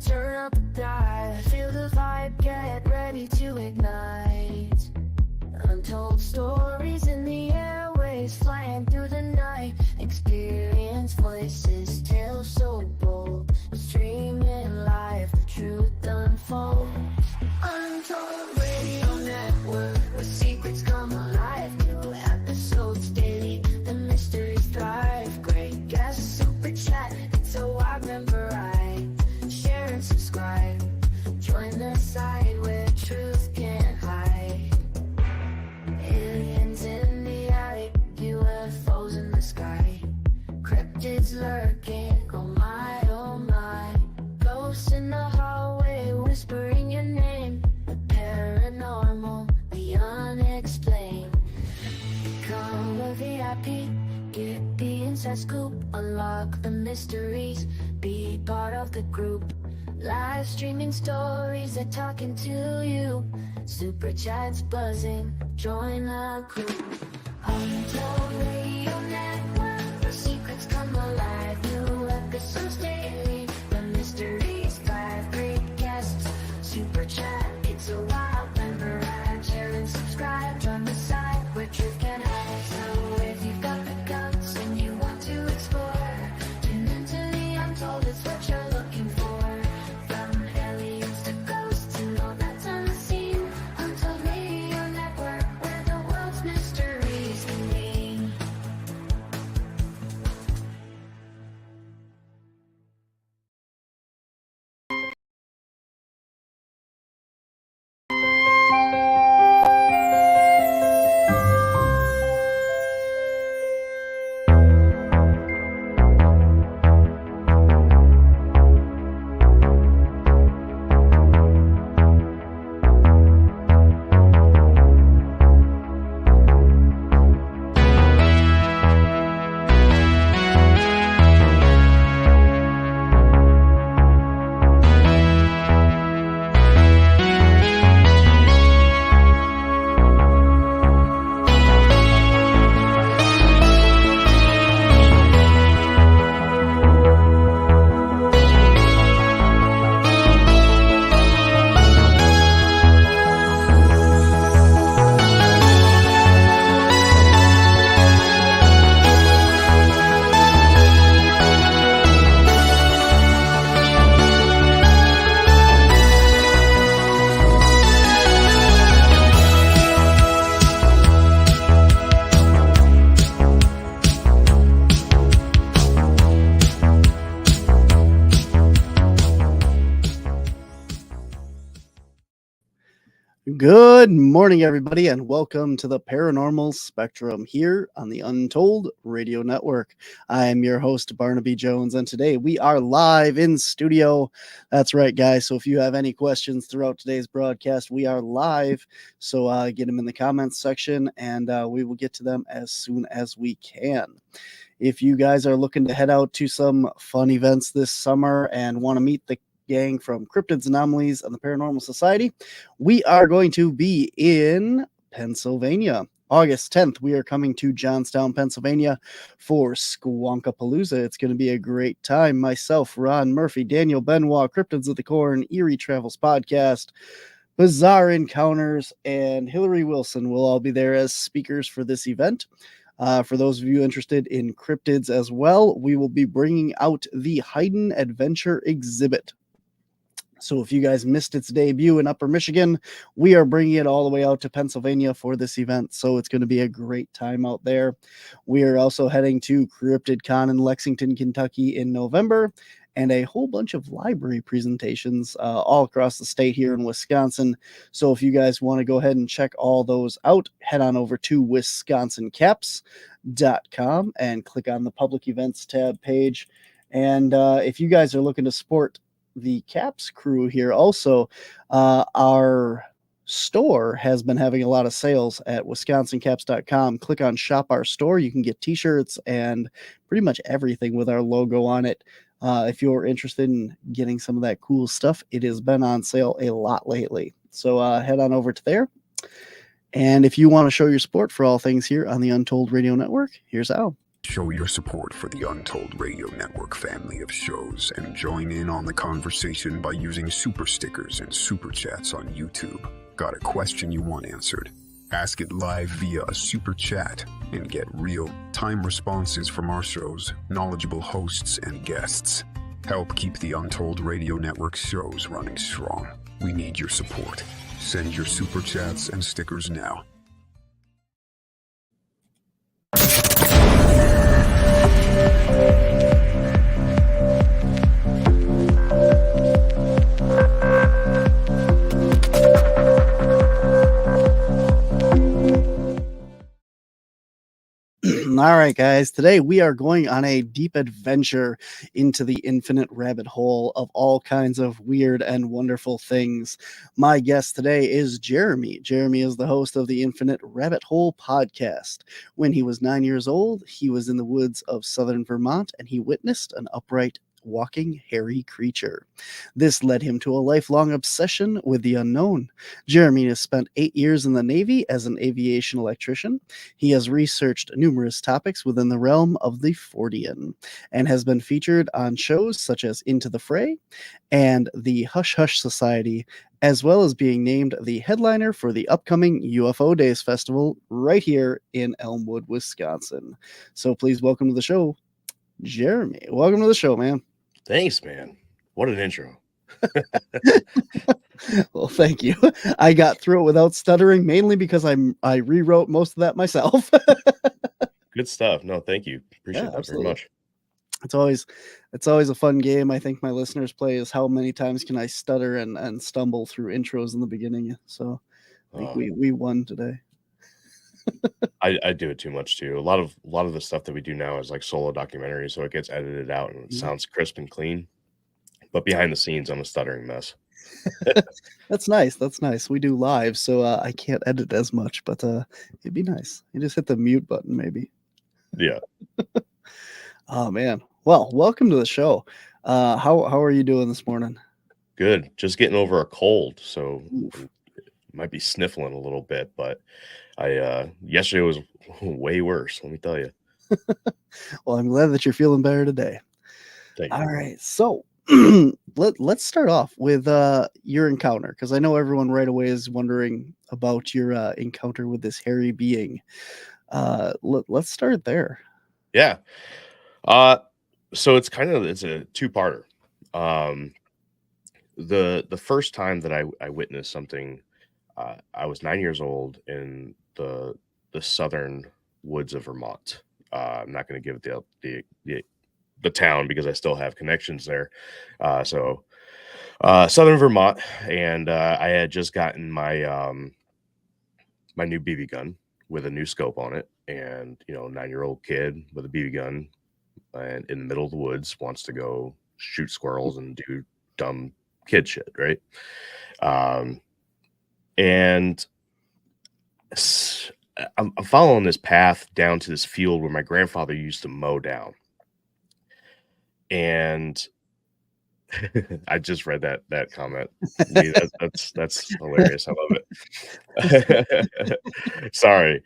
Turn up the dive, feel the vibe, get ready to ignite. Untold stories in the airways, flying through the night. Experience voices, tales so bold. Streaming live, the truth unfolds. Untold Radio Network, where secrets come alive. New episodes daily, the mysteries thrive. Great guests, super chat, it's a wide variety. Share and subscribe, join the side where truth can't hide. Aliens in the attic, UFOs in the sky. Cryptids lurking, oh my, oh my. Ghosts in the hallway, whispering your name. The paranormal, the unexplained. Become a VIP, get the inside scoop. Unlock the mysteries, be part of the group. Live streaming stories, they're talking to you. Super chats buzzing, join the crew. Untold Radio Network, where secrets come alive. New episodes daily, the mysteries thrive. Great guests, super chat, it's a wild ride. Share and subscribe, join the side where truth can hide. So if you've got the guts and you want to explore, tune into the Untold, it's what you're looking for. From aliens to ghosts and all that's unseen. Untold Radio Network, where the world's mysteries convene. Good morning, everybody, and welcome to the Paranormal Spectrum here on the Untold Radio Network. I am your host, Barnaby Jones, and today we are live in studio. That's right, guys. So if you have any questions throughout today's broadcast, we are live. So get them in the comments section, and we will get to them as soon as we can. If you guys are looking to head out to some fun events this summer and want to meet the gang from Cryptids, Anomalies, and the Paranormal Society, we are going to be in Pennsylvania. August 10th, we are coming to Johnstown, Pennsylvania for Squonkapalooza. It's going to be a great time. Myself, Ron Murphy, Daniel Benoit, Cryptids of the Core, and Eerie Travels Podcast, Bizarre Encounters, and Hillary Wilson will all be there as speakers for this event. For those of you interested in cryptids as well, we will be bringing out the Haydn Adventure exhibit. So if you guys missed its debut in Upper Michigan, we are bringing it all the way out to Pennsylvania for this event. So it's going to be a great time out there. We are also heading to CryptidCon in Lexington, Kentucky in November, and a whole bunch of library presentations all across the state here in Wisconsin. So if you guys want to go ahead and check all those out, head on over to wisconsincaps.com and click on the public events tab page. And if you guys are looking to support the Caps crew here also, our store has been having a lot of sales at wisconsincaps.com. Click on shop our store. You can get t-shirts and pretty much everything with our logo on it. If you're interested in getting some of that cool stuff, it has been on sale a lot lately. So head on over to there. And if you want to show your support for all things here on the Untold Radio Network, here's how. Show your support for the Untold Radio Network family of shows and join in on the conversation by using super stickers and super chats on YouTube. Got a question you want answered? Ask it live via a super chat and get real-time responses from our show's knowledgeable hosts and guests. Help keep the Untold Radio Network shows running strong. We need your support. Send your super chats and stickers now. All right, guys. Today we are going on a deep adventure into the infinite rabbit hole of all kinds of weird and wonderful things. My guest today is Jeremy. Jeremy is the host of the Infinite Rabbit Hole podcast. When he was 9 years old, he was in the woods of Southern Vermont and he witnessed an upright walking hairy creature. This led him to a lifelong obsession with the unknown. Jeremy has spent 8 years in the Navy as an aviation electrician. He has researched numerous topics within the realm of the Fortean and has been featured on shows such as Into the Fray and the Hush Hush Society, as well as being named the headliner for the upcoming UFO Days festival right here in Elmwood, Wisconsin. So please welcome to the show, Jeremy. Welcome to the show, man. Thanks, man. What an intro. Well, thank you. I got through it without stuttering, mainly because I rewrote most of that myself. Good stuff. No, thank you. Appreciate that absolutely. very much. It's always a fun game. I think my listeners play is how many times can I stutter and stumble through intros in the beginning. So I think we won today. I do it too much too. A lot of the stuff that we do now is like solo documentary, so it gets edited out and it sounds crisp and clean. But behind the scenes, I'm a stuttering mess. That's nice. That's nice. We do live, so I can't edit as much, but it'd be nice. You just hit the mute button, maybe. Yeah. Oh man. Well, welcome to the show. How are you doing this morning? Good. Just getting over a cold, so might be sniffling a little bit, but yesterday was way worse, let me tell you. Well, I'm glad that you're feeling better today. Thank you. All right, so let's start off with your encounter, because I know everyone right away is wondering about your encounter with this hairy being. Let's start there. Yeah. So it's a two-parter. The first time that I witnessed something, I was 9 years old in the southern woods of Vermont. I'm not going to give the town because I still have connections there. So southern Vermont, and I had just gotten my my new BB gun with a new scope on it, and 9-year-old kid with a BB gun and in the middle of the woods wants to go shoot squirrels and do dumb kid shit, right? And I'm following this path down to this field where my grandfather used to mow down. And I just read that comment. That's hilarious. I love it. Sorry.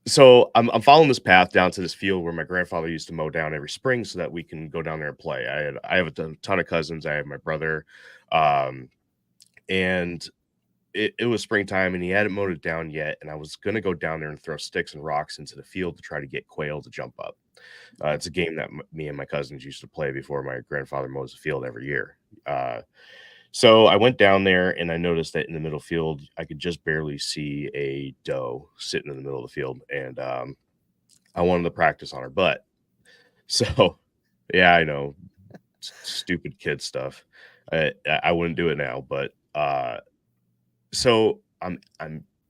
So I'm following this path down to this field where my grandfather used to mow down every spring so that we can go down there and play. I have a ton of cousins. I have my brother, and it was springtime and he hadn't mowed it down yet. And I was going to go down there and throw sticks and rocks into the field to try to get quail to jump up. It's a game that me and my cousins used to play before my grandfather mows the field every year. So I went down there and I noticed that in the middle field, I could just barely see a doe sitting in the middle of the field. And I wanted to practice on her butt. So, yeah, I know, stupid kid stuff. I wouldn't do it now, but so I'm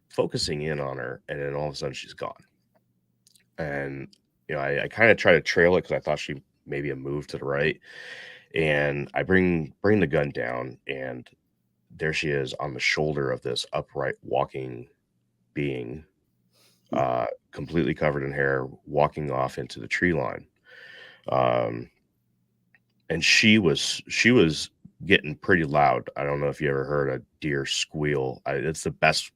focusing in on her, and then all of a sudden she's gone. And I kind of try to trail it because I thought she maybe had moved to the right. And I bring the gun down, and there she is on the shoulder of this upright walking being, completely covered in hair, walking off into the tree line. And she was getting pretty loud. I don't know if you ever heard a deer squeal. It's the best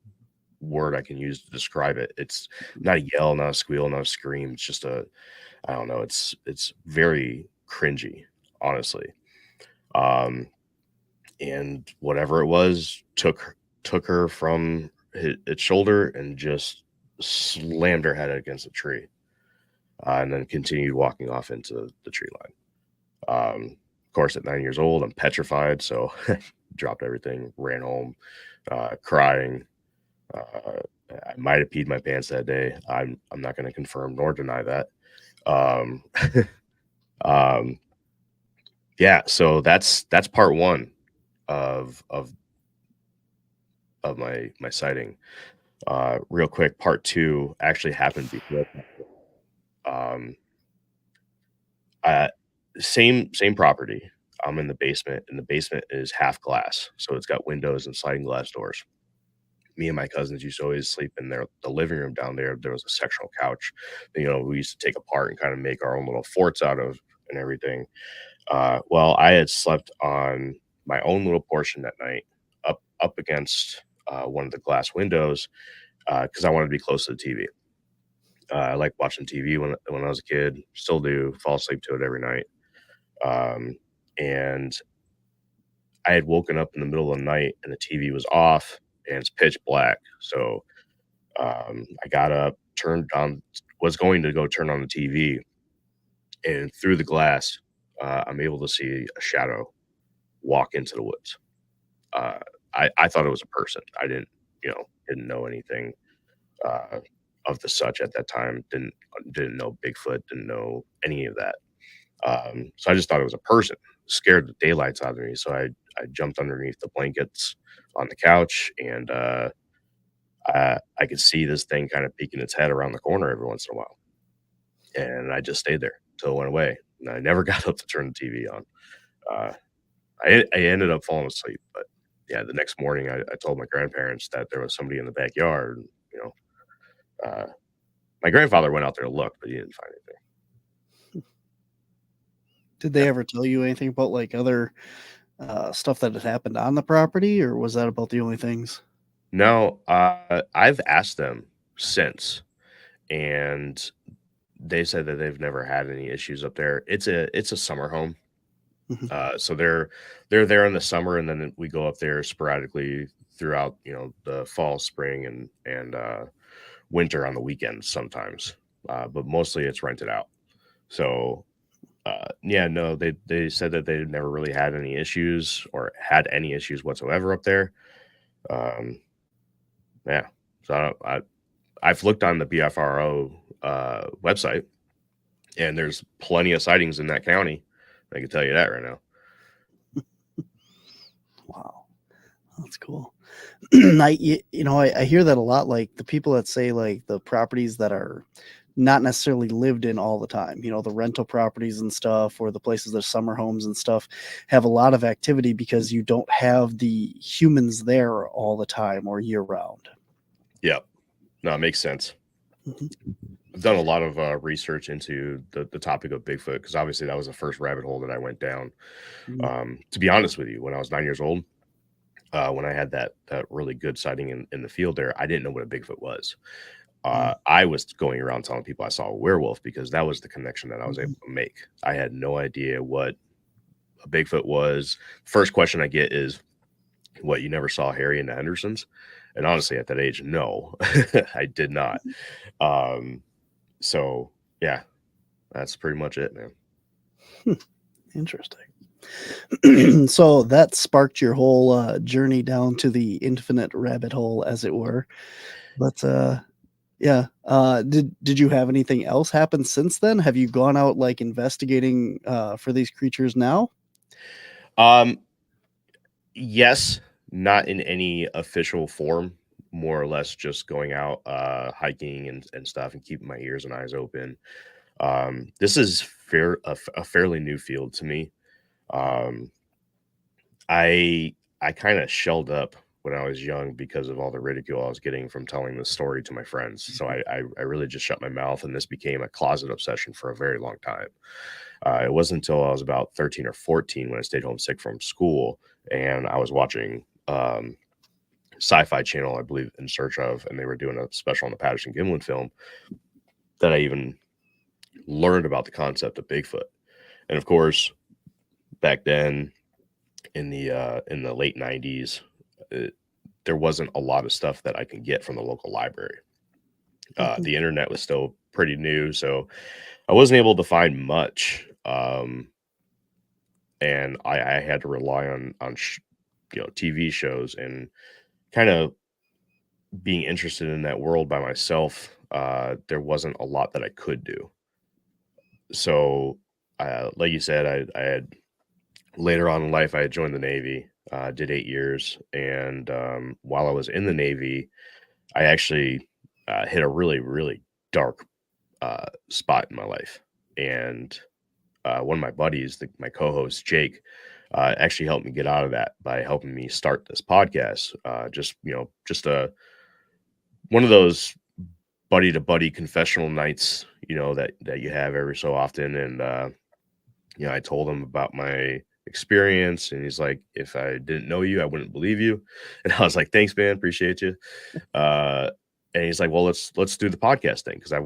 word I can use to describe it. It's not a yell, not a squeal, not a scream. It's just I don't know. It's very cringy, honestly. And whatever it was took her from its shoulder and just slammed her head against a tree, and then continued walking off into the tree line. Of course, at 9 years old, I'm petrified, so dropped everything, ran home, crying. I might have peed my pants that day. I'm not going to confirm nor deny that. Um, um, yeah, so that's part one of my sighting. Real quick, part two actually happened before. Same property. I'm in the basement, and the basement is half glass, so it's got windows and sliding glass doors. Me and my cousins used to always sleep in the living room down there. There was a sectional couch, we used to take apart and kind of make our own little forts out of and everything. Well, I had slept on my own little portion that night, up against one of the glass windows, because I wanted to be close to the TV. I liked watching TV when I was a kid. Still do. Fall asleep to it every night. And I had woken up in the middle of the night, and the TV was off, and it's pitch black. So I got up, was going to go turn on the TV, and through the glass, I'm able to see a shadow walk into the woods. I thought it was a person. I didn't know anything of the such at that time. Didn't know Bigfoot, didn't know any of that. So I just thought it was a person. Scared the daylights out of me. So I jumped underneath the blankets on the couch, and I could see this thing kind of peeking its head around the corner every once in a while. And I just stayed there till it went away. And I never got up to turn the TV on. I ended up falling asleep, but yeah, the next morning I told my grandparents that there was somebody in the backyard. My grandfather went out there to look, but he didn't find anything. Did they ever tell you anything about like other stuff that had happened on the property, or was that about the only things? No, I've asked them since, and they said that they've never had any issues up there. It's a summer home. So they're there in the summer, and then we go up there sporadically throughout, the fall, spring, and winter on the weekends sometimes. But mostly it's rented out. So yeah, no, they said that they've never really had any issues or had any issues whatsoever up there. Yeah, so I've looked on the BFRO website, and there's plenty of sightings in that county. I can tell you that right now. Wow, that's cool. I hear that a lot. Like the people that say like the properties that are not necessarily lived in all the time, the rental properties and stuff, or the places that are summer homes and stuff, have a lot of activity because you don't have the humans there all the time or year round. Yeah, no, it makes sense. I've done a lot of research into the topic of Bigfoot, because obviously that was the first rabbit hole that I went down. To be honest with you, when I was 9 years old, when I had that really good sighting in the field there, I didn't know what a Bigfoot was. I was going around telling people I saw a werewolf, because that was the connection that I was able to make. I had no idea what a Bigfoot was. First question I get is, what, you never saw Harry and the Hendersons? And honestly, at that age, no, I did not. So yeah, that's pretty much it, man. Interesting. So that sparked your whole journey down to the infinite rabbit hole, as it were. But yeah, did you have anything else happen since then? Have you gone out like investigating for these creatures now? Yes, not in any official form. More or less just going out hiking and stuff, and keeping my ears and eyes open. This is a fairly new field to me. I kind of shelled up when I was young because of all the ridicule I was getting from telling this story to my friends. So I really just shut my mouth, and this became a closet obsession for a very long time. It wasn't until I was about 13 or 14 when I stayed home sick from school, and I was watching Sci-Fi Channel, I believe, In Search Of, and they were doing a special on the Patterson Gimlin film that I even learned about the concept of Bigfoot. And of course, back then in the late 90s, there wasn't a lot of stuff that I can get from the local library. The internet was still pretty new, so I wasn't able to find much. And I had to rely on TV shows and kind of being interested in that world by myself. There wasn't a lot that I could do. So, like you said, I had later on in life, I had joined the Navy, did 8 years. And while I was in the Navy, I actually hit a really, really dark spot in my life. And one of my buddies, my co-host, Jake, actually helped me get out of that by helping me start this podcast. Just one of those buddy to buddy confessional nights, that you have every so often. And, I told him about my experience, and he's like, if I didn't know you, I wouldn't believe you. And I was like, thanks, man. Appreciate you. And he's like, well, let's do the podcast thing. Cause I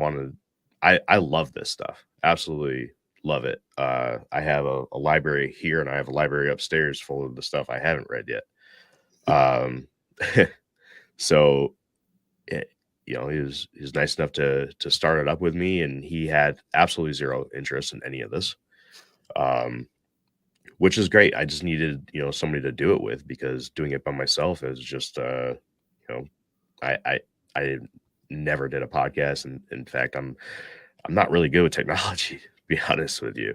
love this stuff. Absolutely love it. I have a library here, and I have a library upstairs full of the stuff I haven't read yet. So he was nice enough to start it up with me, and he had absolutely zero interest in any of this, which is great. I just needed, somebody to do it with, because doing it by myself is just, I never did a podcast. And in fact, I'm not really good with technology, to be honest with you.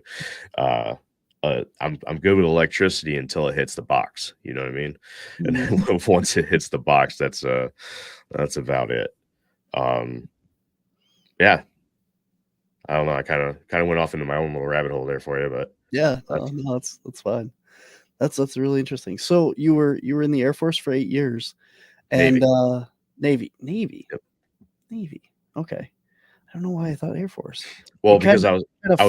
I'm good with electricity until it hits the box. You know what I mean? And then once it hits the box, that's about it. Yeah, I don't know. I kind of went off into my own little rabbit hole there for you, but yeah, no, that's fine. That's really interesting. So you were in the Air Force for 8 years, and Navy. Yep. Navy. Okay. I don't know why I thought Air Force. Well, because I was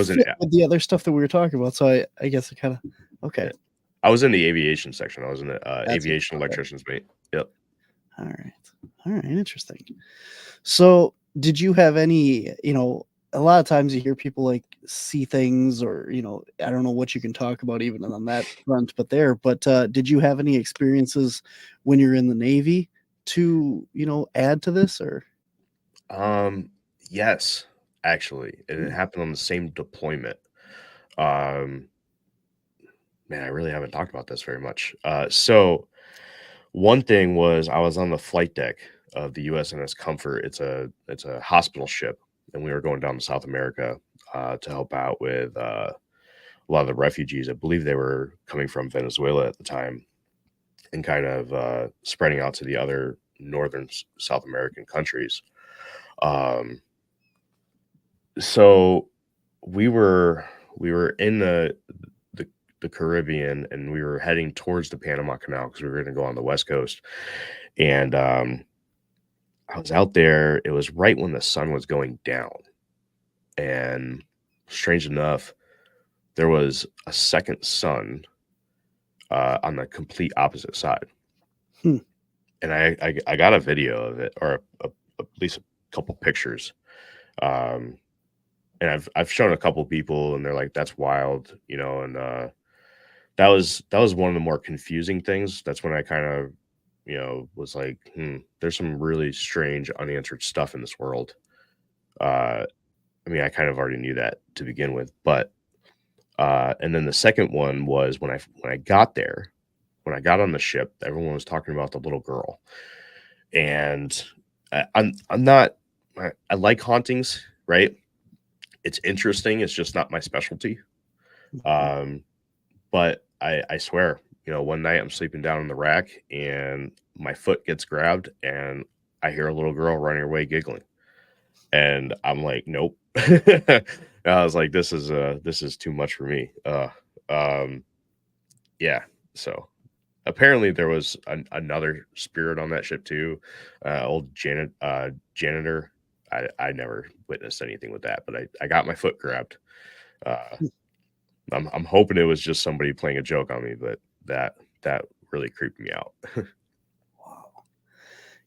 in with the other stuff that we were talking about, so I guess it kind of okay. I was in the aviation section. I was in the aviation electrician's mate. Yep. All right, interesting. So, did you have any? A lot of times you hear people like see things, or I don't know what you can talk about even on that front. But did you have any experiences when you're in the Navy to add to this, or? Yes, actually, and it happened on the same deployment. Man, I really haven't talked about this very much. So one thing was, I was on the flight deck of the USNS Comfort. It's a hospital ship, and we were going down to South America to help out with a lot of the refugees. I believe they were coming from Venezuela at the time, and kind of spreading out to the other northern South American countries. So we were in the Caribbean, and we were heading towards the Panama Canal, because we were going to go on the West Coast. And I was out there. It was right when the sun was going down, and strange enough, there was a second sun on the complete opposite side. And I got a video of it, or at least a couple pictures. And I've shown a couple people, and they're like, that's wild, and that was one of the more confusing things. That's when I kind of, was like, there's some really strange unanswered stuff in this world. I mean, I kind of already knew that to begin with, but and then the second one was when I got there, when I got on the ship, everyone was talking about the little girl, and I'm not, I like hauntings, right? It's interesting. It's just not my specialty. But I swear, one night I'm sleeping down in the rack, and my foot gets grabbed, and I hear a little girl running away giggling, and I'm like, nope. I was like, this is too much for me. Yeah. So apparently there was another spirit on that ship too. Old janitor. I never witnessed anything with that, but I got my foot grabbed. I'm hoping it was just somebody playing a joke on me, but that really creeped me out. Wow.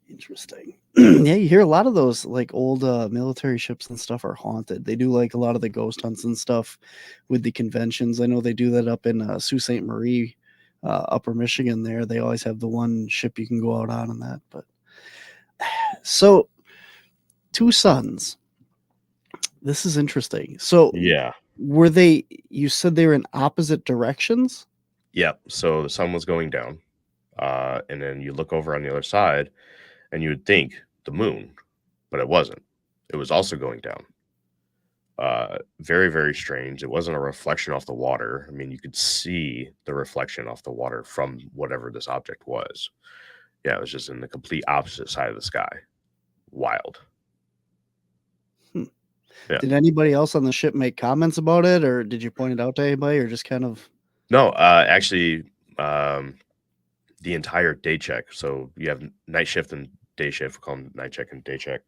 Interesting. Yeah, you hear a lot of those like old military ships and stuff are haunted. They do like a lot of the ghost hunts and stuff with the conventions. I know they do that up in Sault Ste. Marie, Upper Michigan. There, they always have the one ship you can go out on and that. But so, two suns. This is interesting. So, Yeah. were they? You said they were in opposite directions. Yep. So the sun was going down, and then you look over on the other side, and you would think the moon, but it wasn't. It was also going down. Very, very strange. It wasn't a reflection off the water. I mean, you could see the reflection off the water from whatever this object was. Yeah, it was just in the complete opposite side of the sky. Wild. Yeah. Did anybody else on the ship make comments about it, or did you point it out to anybody, or just kind of? No, actually, the entire day check. So you have night shift and day shift. We call them night check and day check.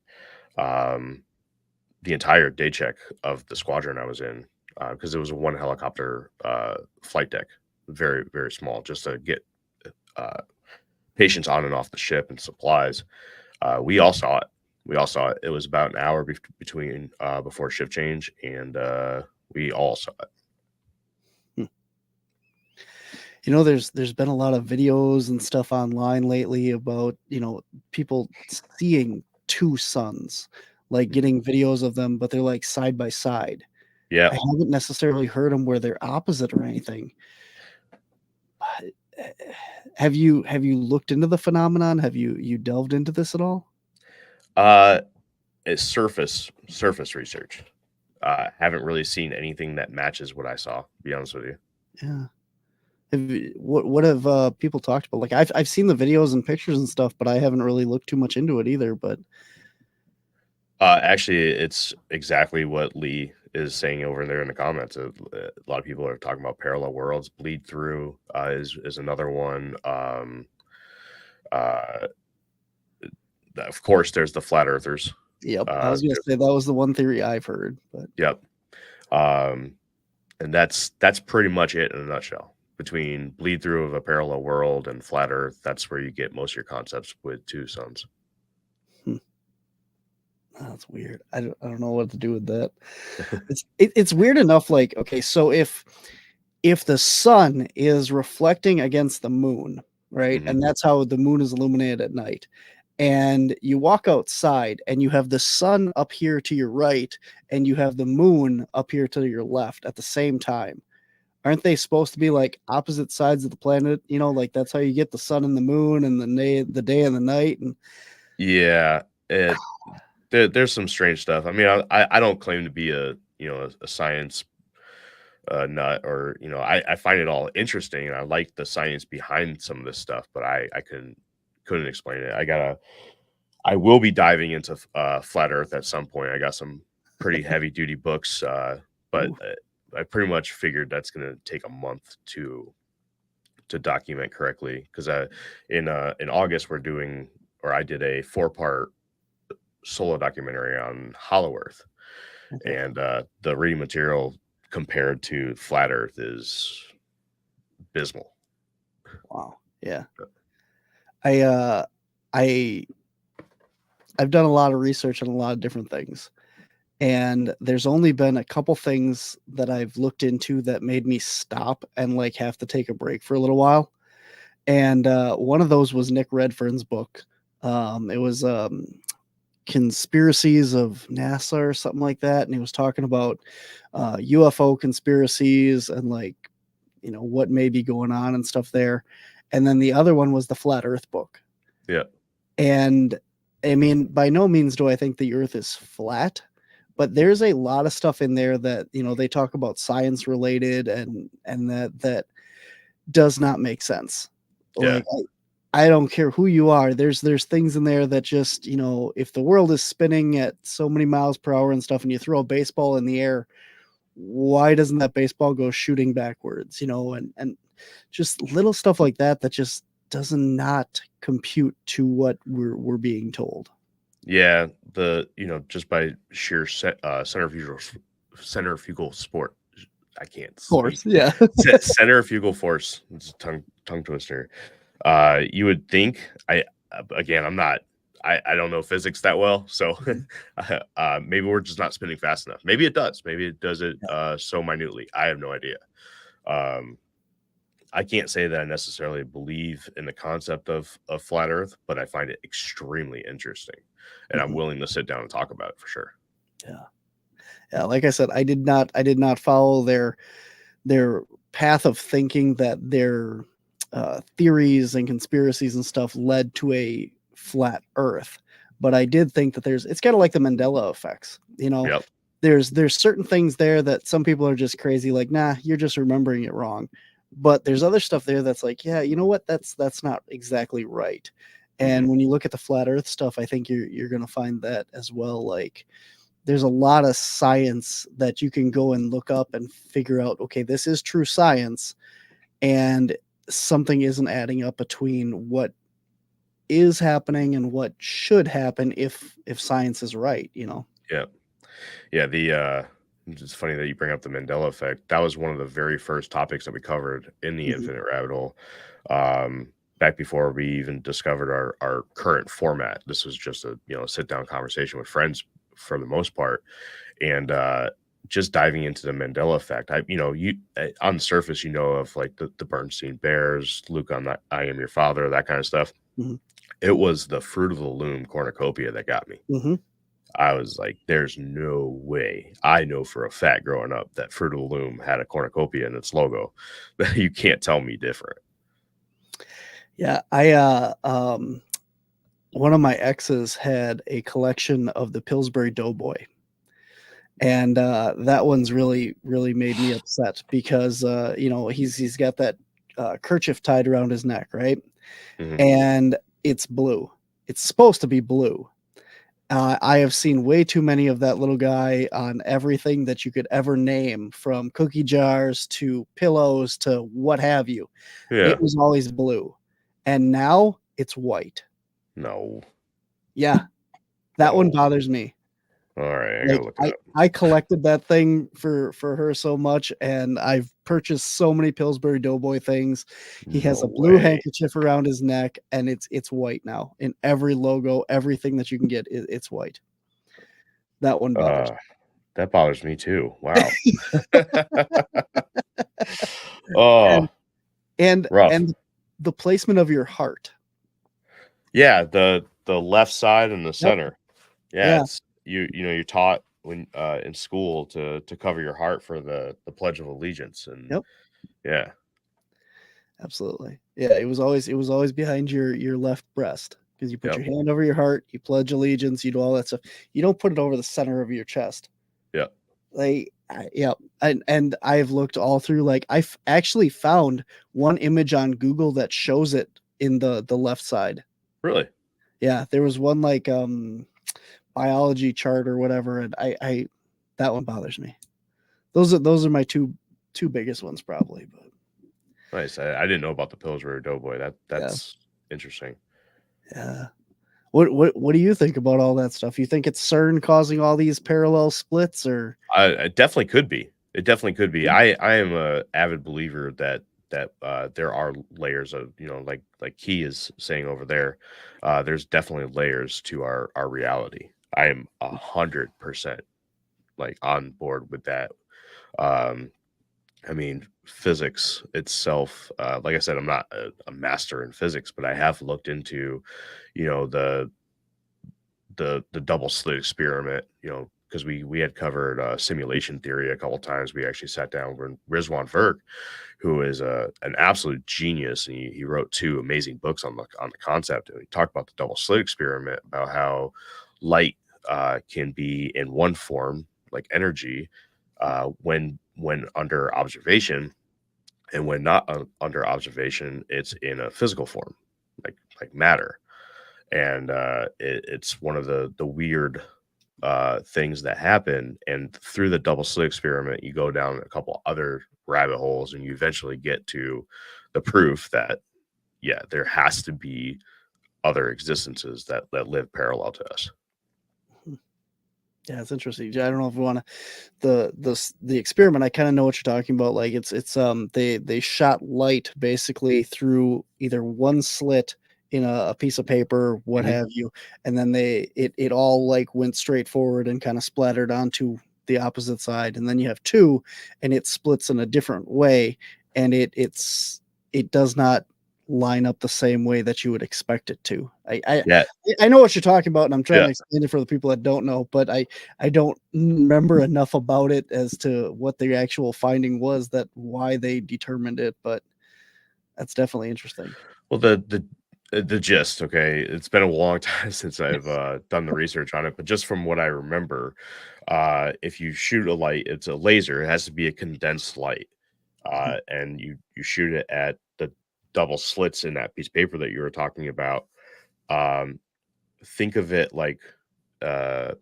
The entire day check of the squadron I was in, because it was a one helicopter flight deck, very, very small, just to get patients on and off the ship and supplies. We all saw it. It was about an hour between before shift change, and we all saw it. You know, there's been a lot of videos and stuff online lately about, people seeing two suns, like getting videos of them, but they're like side by side. Yeah. I haven't necessarily heard them where they're opposite or anything. Have you looked into the phenomenon? Have you delved into this at all? It's surface research. Haven't really seen anything that matches what I saw, to be honest with you. Yeah. What have people talked about? Like I've seen the videos and pictures and stuff, but I haven't really looked too much into it either. But actually, it's exactly what Lee is saying over there in the comments. A lot of people are talking about parallel worlds. Bleed through is another one. Of course, there's the flat earthers. Yep, I was gonna say that was the one theory I've heard. But yep, and that's pretty much it in a nutshell. Between bleed through of a parallel world and flat Earth, that's where you get most of your concepts with two suns. That's weird. I don't know what to do with that. It's weird enough. Like, okay, so if the sun is reflecting against the moon, right, and that's how the moon is illuminated at night, and you walk outside and you have the sun up here to your right and you have the moon up here to your left at the same time. Aren't they supposed to be like opposite sides of the planet? Like that's how you get the sun and the moon and the day and the night. And yeah, there's some strange stuff. I mean, I don't claim to be a science nut, or I find it all interesting and I like the science behind some of this stuff, but I couldn't explain it. I will be diving into flat Earth at some point. I got some pretty heavy duty books, but I pretty much figured that's going to take a month to document correctly, because in August I did a 4-part solo documentary on Hollow Earth, and the reading material compared to flat Earth is abysmal. Wow. Yeah. I've done a lot of research on a lot of different things. And there's only been a couple things that I've looked into that made me stop and like have to take a break for a little while. And one of those was Nick Redfern's book. It was Conspiracies of NASA or something like that. And he was talking about UFO conspiracies and like, what may be going on and stuff there. And then the other one was the Flat Earth book. Yeah. And I mean, by no means do I think the Earth is flat. But there's a lot of stuff in there that, they talk about science related and that does not make sense. Yeah. Like, I don't care who you are. There's things in there that just, if the world is spinning at so many miles per hour and stuff, and you throw a baseball in the air, why doesn't that baseball go shooting backwards? And just little stuff like that just does not compute to what we're being told. Yeah, just by sheer centrifugal sport, I can't. Force, yeah. Centrifugal force. It's a tongue twister. You would think. I'm not I don't know physics that well, so maybe we're just not spinning fast enough. Maybe it does. Maybe it does it so minutely. I have no idea. I can't say that I necessarily believe in the concept of flat Earth, but I find it extremely interesting, and I'm willing to sit down and talk about it for sure. Yeah. Like I said, I did not follow their path of thinking that their theories and conspiracies and stuff led to a flat Earth, but I did think that it's kind of like the Mandela effects. Yep. There's certain things there that some people are just crazy, like, nah, you're just remembering it wrong. But there's other stuff there that's like, yeah, you know what? That's not exactly right. And when you look at the flat Earth stuff, I think you're going to find that as well. Like, there's a lot of science that you can go and look up and figure out, okay, this is true science, and something isn't adding up between what is happening and what should happen if science is right, Yeah. It's funny that you bring up the Mandela effect. That was one of the very first topics that we covered in the Infinite Rabbit Hole, back before we even discovered our current format. This was just a sit down conversation with friends for the most part, and just diving into the Mandela effect. On the surface, of like the Bernstein Bears, Luke on that I Am Your Father, that kind of stuff. It was the Fruit of the Loom cornucopia that got me. I was like, there's no way. I know for a fact growing up that Fruit of the Loom had a cornucopia in its logo. You can't tell me different. Yeah, one of my exes had a collection of the Pillsbury Doughboy. And that one's really, really made me upset because, he's got that kerchief tied around his neck, right? And it's blue. It's supposed to be blue. I have seen way too many of that little guy on everything that you could ever name, from cookie jars to pillows to what have you. Yeah. It was always blue. And now it's white. No. Yeah. That one bothers me. All right. I gotta look it up. I collected that thing for her so much, and I've purchased so many Pillsbury Doughboy things. He has a blue handkerchief around his neck, and it's white now. In every logo, everything that you can get, it's white. That one bothers me. That bothers me too. Wow. Oh, and rough. And the placement of your heart. Yeah, the left side and the center. Yeah. It's you're taught when in school to cover your heart for the Pledge of Allegiance, and yeah, absolutely. Yeah, it was always behind your left breast, because you put your hand over your heart, you pledge allegiance, you do all that stuff. You don't put it over the center of your chest. And I've looked all through, like, I've actually found one image on Google that shows it in the left side. Really? Yeah, there was one like biology chart or whatever, and I that one bothers me. Those are my two biggest ones probably. But nice. I didn't know about the Pillsbury Doughboy. That's interesting. Yeah. What do you think about all that stuff? You think it's CERN causing all these parallel splits, or? It definitely could be. It definitely could be. I am a avid believer that there are layers of, like Key is saying over there. There's definitely layers to our reality. I am 100% like on board with that. I mean, physics itself, like I said, I'm not a master in physics, but I have looked into, the double slit experiment, because we had covered simulation theory a couple of times. We actually sat down with Rizwan Virk, who is an absolute genius, and he wrote 2 amazing books on the concept. And he talked about the double slit experiment, about how light can be in one form, like energy, when under observation, and when not under observation, it's in a physical form, like matter. And it's one of the weird things that happen. And through the double slit experiment, you go down a couple other rabbit holes, and you eventually get to the proof that there has to be other existences that live parallel to us. Yeah, it's interesting. I don't know if we want to the experiment. I kind of know what you're talking about. Like it's they shot light basically through either one slit in a piece of paper, what Mhm. have you, and then it all like went straight forward and kind of splattered onto the opposite side, and then you have two, and it splits in a different way, and it does not line up the same way that you would expect it to. Yeah, I know what you're talking about, and I'm trying yeah. to explain it for the people that don't know, but I don't remember enough about it as to what the actual finding was, that why they determined it, but that's definitely interesting. Well, the gist, okay, it's been a long time since I've done the research on it, but just from what I remember, if you shoot a light, it's a laser. It has to be a condensed light, Mhm, and you shoot it at the double slits in that piece of paper that you were talking about. Um, think of it like uh,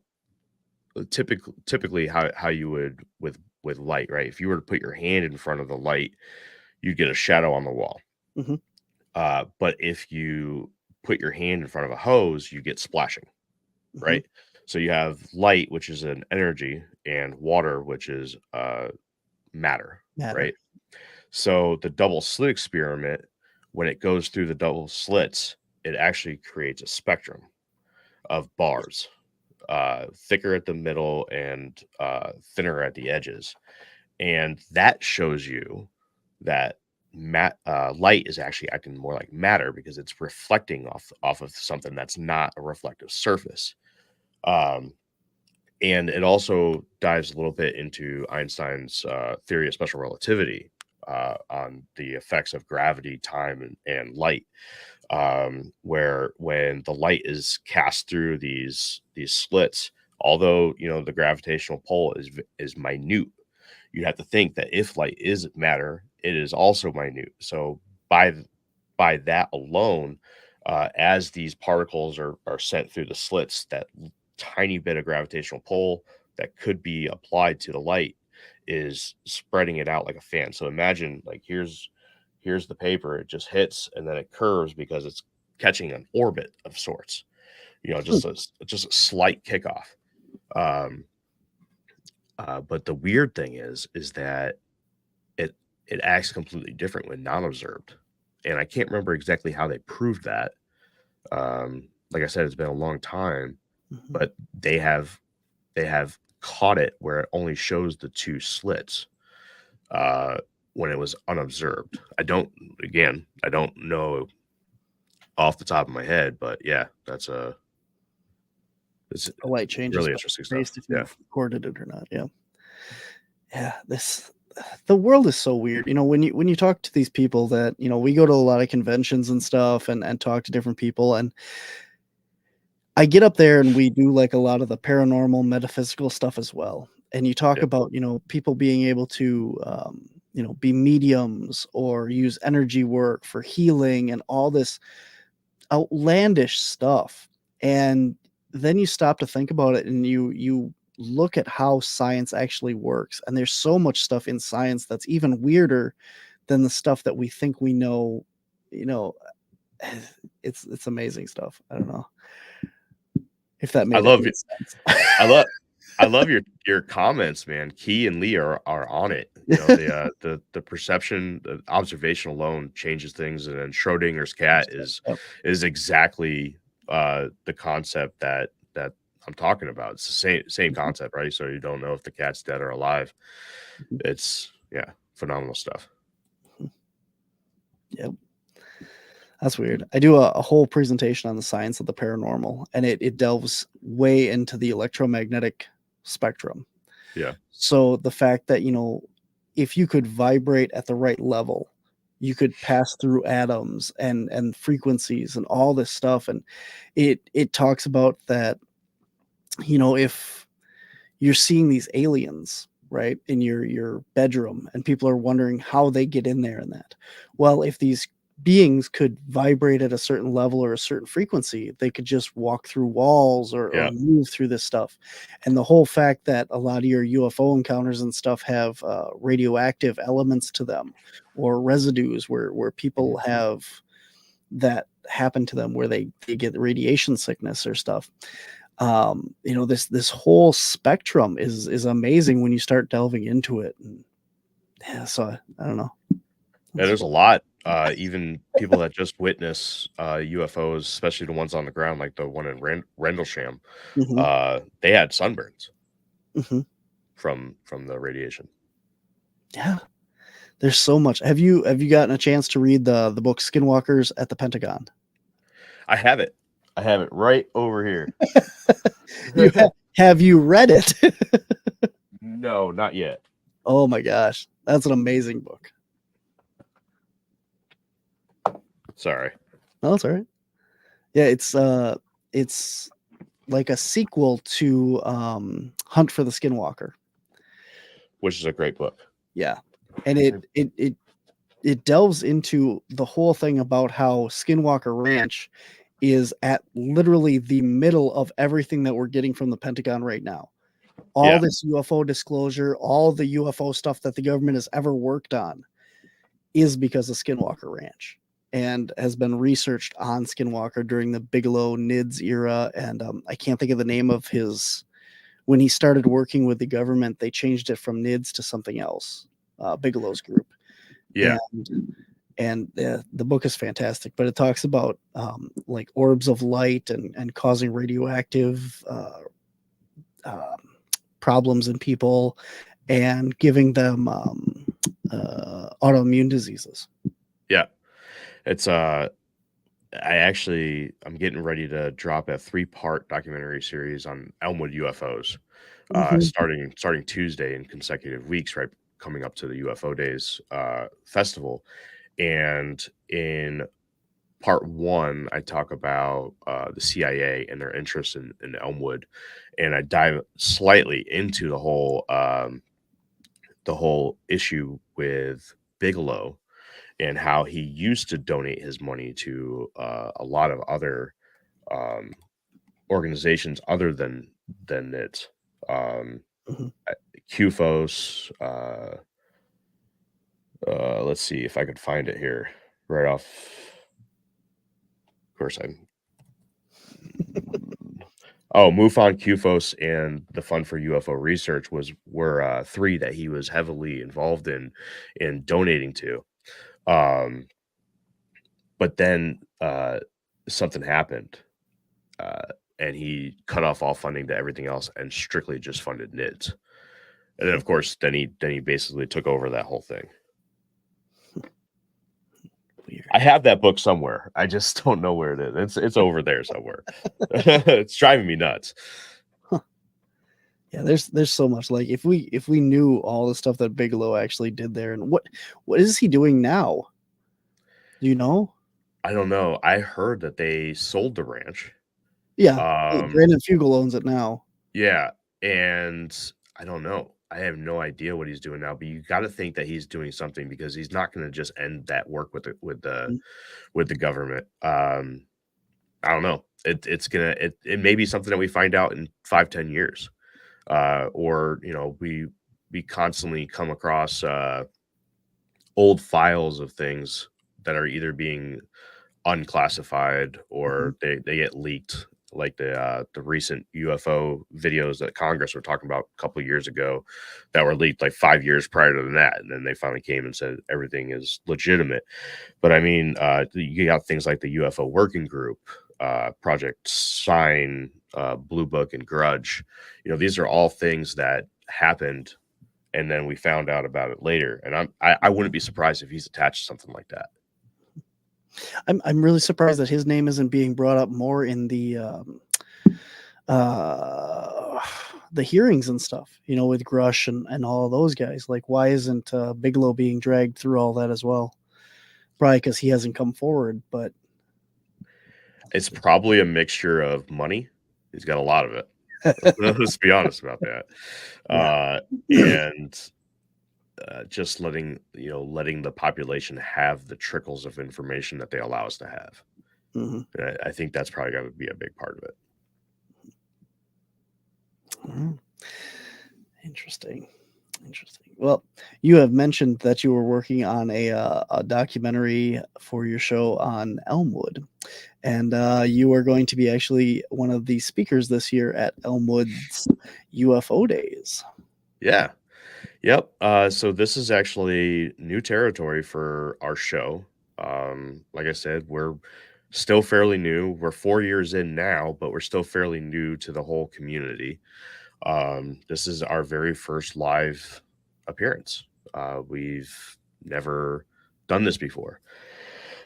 typically how you would with light, right? If you were to put your hand in front of the light, you'd get a shadow on the wall. mhm, But if you put your hand in front of a hose, you get splashing, mhm. right? So you have light, which is an energy, and water, which is matter, Matter. right? So the double slit experiment, when it goes through the double slits, it actually creates a spectrum of bars, thicker at the middle and thinner at the edges. And that shows you that light is actually acting more like matter because it's reflecting off of something that's not a reflective surface. Um, and it also dives a little bit into Einstein's theory of special relativity on the effects of gravity, time, and light. Where when the light is cast through these slits, although the gravitational pull is minute, you have to think that if light is matter, it is also minute. So by that alone, as these particles are sent through the slits, that tiny bit of gravitational pull that could be applied to the light is spreading it out like a fan. So imagine like here's the paper, it just hits and then it curves because it's catching an orbit of sorts. Hmm. Just a slight kickoff. Um, but the weird thing is that it it acts completely different when not observed, and I can't remember exactly how they proved that. Like I said, it's been a long time, Mhm. but they have caught it where it only shows the two slits uh, when it was unobserved. I don't know off the top of my head, but yeah, it's The light changes really interesting stuff. based if Yeah, you've recorded it or not. Yeah. Yeah. The world is so weird. When you talk to these people that, we go to a lot of conventions and stuff, and talk to different people, and I get up there and we do like a lot of the paranormal metaphysical stuff as well. And you talk yeah, about, people being able to, be mediums or use energy work for healing and all this outlandish stuff. And then you stop to think about it, and you look at how science actually works. And there's so much stuff in science that's even weirder than the stuff that we think we know, you know, it's amazing stuff. I don't know if that I made love any it. sense. I love I love your comments, man. Key and Lee are on it. The perception, the observation alone changes things, and then Schrodinger's cat Yep. is exactly the concept that I'm talking about. It's the same Mhm. concept, right? So you don't know if the cat's dead or alive. Mhm. It's yeah, phenomenal stuff. Mhm. Yep. That's weird. I do a whole presentation on the science of the paranormal, and it delves way into the electromagnetic spectrum. Yeah, So the fact that, if you could vibrate at the right level, you could pass through atoms and frequencies and all this stuff. And it talks about that, if you're seeing these aliens, right, in your bedroom, and people are wondering how they get in there and that. Well, if these beings could vibrate at a certain level or a certain frequency, they could just walk through walls or yeah, move through this stuff. And the whole fact that a lot of your UFO encounters and stuff have radioactive elements to them, or residues where people mhm. have that happen to them, where they get radiation sickness or stuff. This whole spectrum is amazing when you start delving into it. And yeah, so I don't know. Yeah, there's a lot. Even people that just witness UFOs, especially the ones on the ground, like the one in Rendlesham, Hmm. they had sunburns Hmm. from the radiation. Yeah, there's so much. Have you gotten a chance to read the book Skinwalkers at the Pentagon? I have it. I have it right over here. Have you read it? No, not yet. Oh my gosh, that's an amazing book. Sorry. No, that's all right. Yeah, it's like a sequel to Hunt for the Skinwalker. Which is a great book. Yeah, and it delves into the whole thing about how Skinwalker Ranch is at literally the middle of everything that we're getting from the Pentagon right now. All Yeah. this UFO disclosure, all the UFO stuff that the government has ever worked on is because of Skinwalker Ranch, and has been researched on Skinwalker during the Bigelow NIDS era. And I can't think of the name of his, when he started working with the government, they changed it from NIDS to something else, Bigelow's group. Yeah. And the book is fantastic, but it talks about like orbs of light and causing radioactive problems in people and giving them autoimmune diseases. Yeah. It's I'm getting ready to drop a 3-part documentary series on Elmwood UFOs, Mhm. starting Tuesday in consecutive weeks, right, coming up to the UFO Days festival. And in part 1, I talk about the CIA and their interest in Elmwood, and I dive slightly into the whole issue with Bigelow and how he used to donate his money to a lot of other organizations other than it. Mhm. QFOS. Let's see if I could find it here right off. Of course, MUFON, QFOS, and the Fund for UFO Research were 3 that he was heavily involved in donating to. But then something happened, and he cut off all funding to everything else and strictly just funded NIDS. And then, of course, then he basically took over that whole thing. Weird. I have that book somewhere. I just don't know where it is. It's over there somewhere. It's driving me nuts. Yeah, there's so much. Like if we knew all the stuff that Bigelow actually did there, and what is he doing now? Do you know? I don't know. I heard that they sold the ranch. Yeah, Um, Brandon Fugel owns it now. yeah, and I don't know. I have no idea what he's doing now, but you got to think that he's doing something, because he's not going to just end that work with the government. I don't know. It may be something that we find out in 5-10 years, or we constantly come across old files of things that are either being unclassified or they get leaked, like the recent UFO videos that Congress were talking about a couple of years ago that were leaked like 5 years prior to that, and then they finally came and said everything is legitimate. But I mean, you got things like the UFO Working Group, Project Sign, Blue Book, and Grudge. These are all things that happened, and then we found out about it later. And I wouldn't be surprised if he's attached to something like that. I'm really surprised that his name isn't being brought up more in the hearings and stuff, with Grush and all of those guys. Like, why isn't Bigelow being dragged through all that as well? Probably because he hasn't come forward, but it's probably a mixture of money. He's got a lot of it. Let's be honest about that. And just letting the population have the trickles of information that they allow us to have. Mm-hmm. I think that's probably going to be a big part of it. Interesting. Well, you have mentioned that you were working on a documentary for your show on Elmwood, and you are going to be actually one of the speakers this year at Elmwood's UFO Days. Yeah, Yep. So this is actually new territory for our show. Like I said, we're still fairly new. We're 4 years in now, but we're still fairly new to the whole community. This is our very first live appearance. We've never done this before.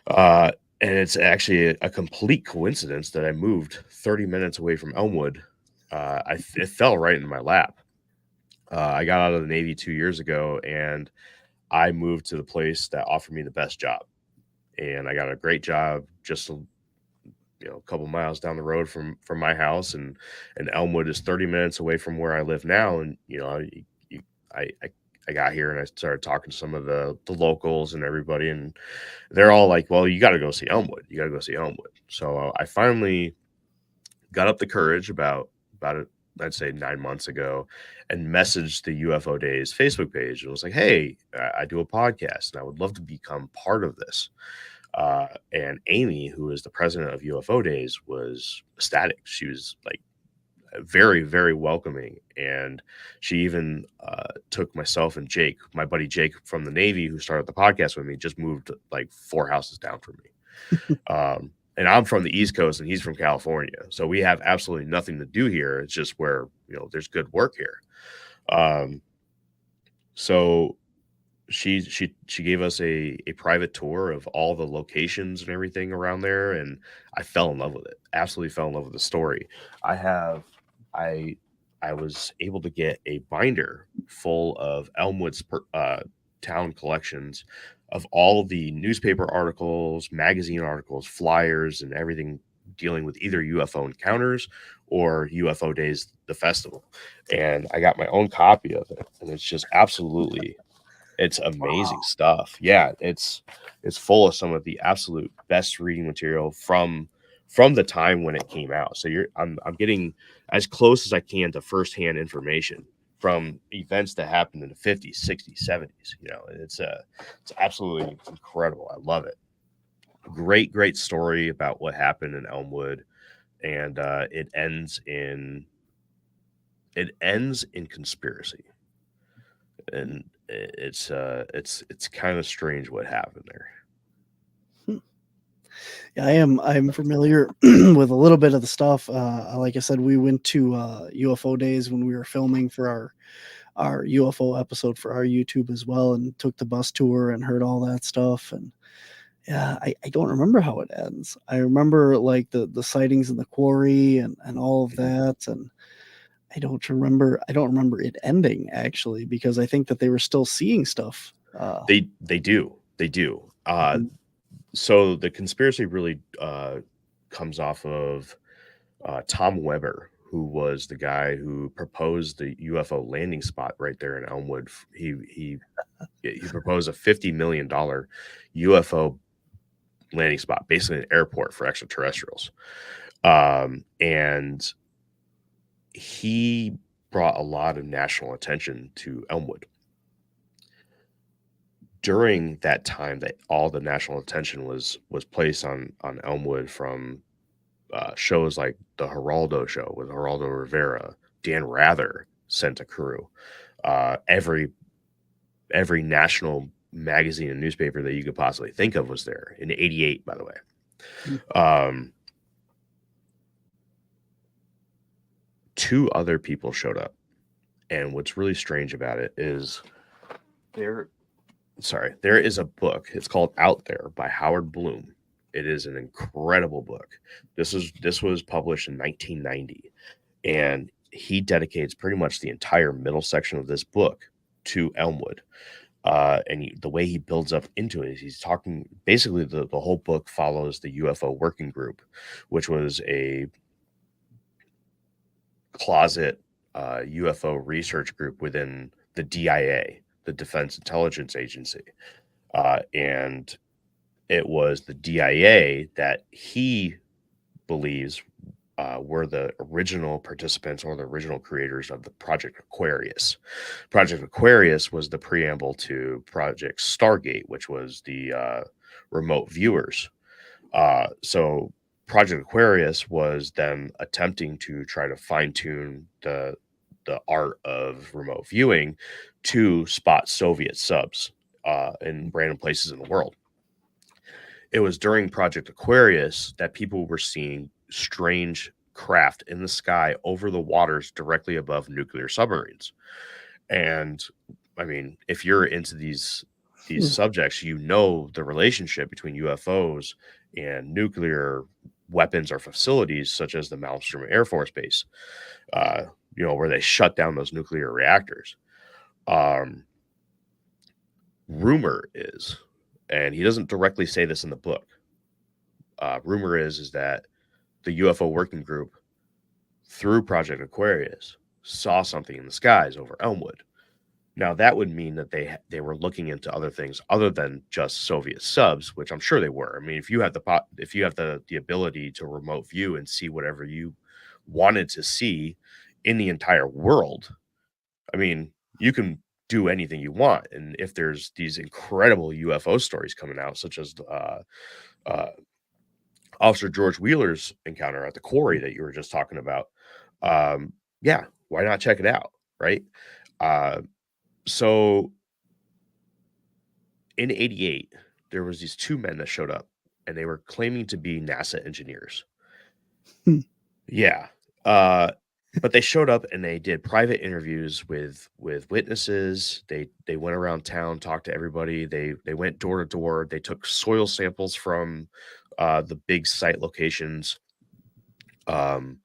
And it's actually a complete coincidence that I moved 30 minutes away from Elmwood. It fell right in my lap. I got out of the Navy 2 years ago, and I moved to the place that offered me the best job. And I got a great job just a couple miles down the road from my house, and Elmwood is 30 minutes away from where I live now. And I got here and I started talking to some of the locals and everybody, and they're all like, well, you got to go see Elmwood. You got to go see Elmwood. So I finally got up the courage about it, I'd say 9 months ago, and messaged the UFO Days Facebook page and was like, hey, I do a podcast and I would love to become part of this. And Amy, who is the president of UFO Days, was ecstatic. She was like very, very welcoming. And she even took myself and Jake, my buddy Jake from the Navy, who started the podcast with me, just moved like 4 houses down from me. And I'm from the East Coast and he's from California. So we have absolutely nothing to do here. It's just where, there's good work here. So she gave us a private tour of all the locations and everything around there, and I fell in love with it. Absolutely fell in love with the story. I was able to get a binder full of Elmwood's town collections of all the newspaper articles, magazine articles, flyers, and everything dealing with either UFO encounters or UFO Days, the festival. And I got my own copy of it, and it's just absolutely, it's amazing stuff. Yeah, it's full of some of the absolute best reading material from the time when it came out. So I'm getting as close as I can to firsthand information from events that happened in the 50s, 60s, 70s. It's absolutely incredible. I love it. Great story about what happened in Elmwood, and it ends in conspiracy, and it's kind of strange what happened there. Yeah, I'm familiar with a little bit of the stuff. Like I said, we went to UFO Days when we were filming for our UFO episode for our YouTube as well, and took the bus tour and heard all that stuff. And yeah, I don't remember how it ends. I remember like the sightings in the quarry and all of that, and I don't remember it ending actually, because I think that they were still seeing stuff. They do. So the conspiracy really comes off of Tom Weber, who was the guy who proposed the UFO landing spot right there in Elmwood. He proposed a $50 million UFO landing spot, basically an airport for extraterrestrials. And he brought a lot of national attention to Elmwood. During that time, that all the national attention was placed on Elmwood from shows like the Geraldo show with Geraldo Rivera. Dan Rather sent a crew. Every national magazine and newspaper that you could possibly think of was there in '88, by the way. 2 other people showed up, and what's really strange about it is there is a book. It's called Out There by Howard Bloom. It is an incredible book. This was published in 1990, and he dedicates pretty much the entire middle section of this book to Elmwood. And the way he builds up into it is he's talking, basically the whole book follows the UFO working group, which was a closet UFO research group within the DIA, the Defense Intelligence Agency. And it was the DIA that he believes were the original participants or the original creators of the Project Aquarius. Project Aquarius was the preamble to Project Stargate, which was the remote viewers. So Project Aquarius was them attempting to try to fine-tune the art of remote viewing to spot Soviet subs in random places in the world. It was during Project Aquarius that people were seeing strange craft in the sky over the waters directly above nuclear submarines. And I mean, if you're into these subjects, you know the relationship between UFOs and nuclear weapons or facilities such as the Malmstrom Air Force Base, where they shut down those nuclear reactors. Rumor is, and he doesn't directly say this in the book, rumor is that the UFO working group through Project Aquarius saw something in the skies over Elmwood. Now that would mean that they were looking into other things other than just Soviet subs, which I'm sure they were. I mean, if you have the ability to remote view and see whatever you wanted to see in the entire world, I mean, you can do anything you want. And if there's these incredible UFO stories coming out, such as Officer George Wheeler's encounter at the quarry that you were just talking about, yeah, why not check it out, right? So in 88, there was these two men that showed up, and they were claiming to be NASA engineers. Yeah. But they showed up and they did private interviews with witnesses. They went around town, talked to everybody. They went door to door. They took soil samples from the big site locations. And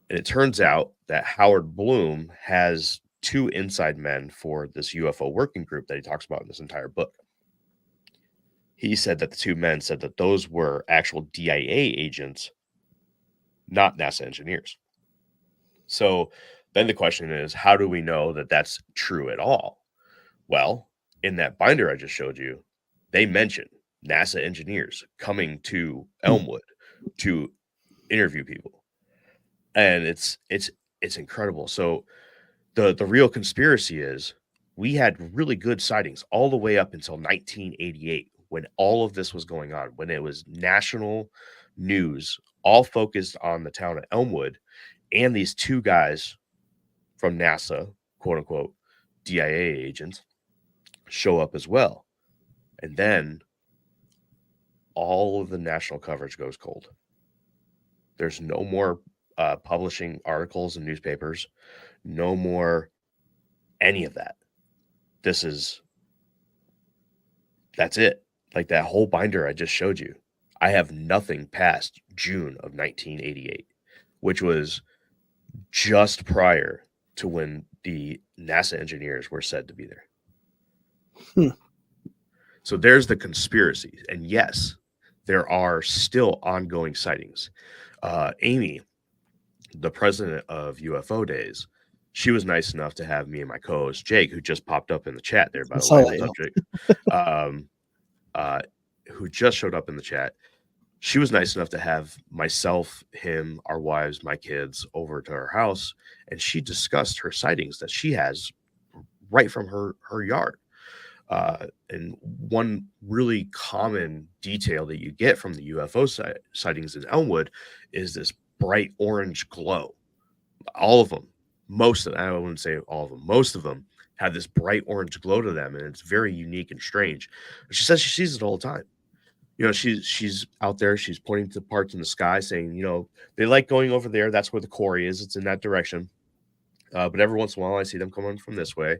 it turns out that Howard Bloom has two inside men for this UFO working group that he talks about in this entire book. He said that the two men said that those were actual DIA agents, not NASA engineers. So then the question is, how do we know that that's true at all? Well, in that binder I just showed you, they mention NASA engineers coming to Elmwood to interview people. And it's incredible. So the real conspiracy is we had really good sightings all the way up until 1988, when all of this was going on, when it was national news, all focused on the town of Elmwood. And these two guys from NASA, quote unquote, DIA agents, show up as well. And then all of the national coverage goes cold. There's no more publishing articles in newspapers, no more any of that. That's it. Like that whole binder I just showed you. I have nothing past June of 1988, which was just prior to when the NASA engineers were said to be there. So there's the conspiracy. And yes, there are still ongoing sightings. Amy, the president of UFO Days, she was nice enough to have me and my co-host Jake, who just popped up in the chat there, by the way, the subject, who just showed up in the chat. She was nice enough to have myself, him, our wives, my kids over to her house, and she discussed her sightings that she has right from her yard. And one really common detail that you get from the UFO sightings in Elmwood is this bright orange glow. All of them, I wouldn't say all of them, most of them have this bright orange glow to them, and it's very unique and strange. She says she sees it all the time. You know, she's out there, she's pointing to parts in the sky saying, you know, they like going over there. That's where the quarry is. It's in that direction. But every once in a while, I see them coming from this way.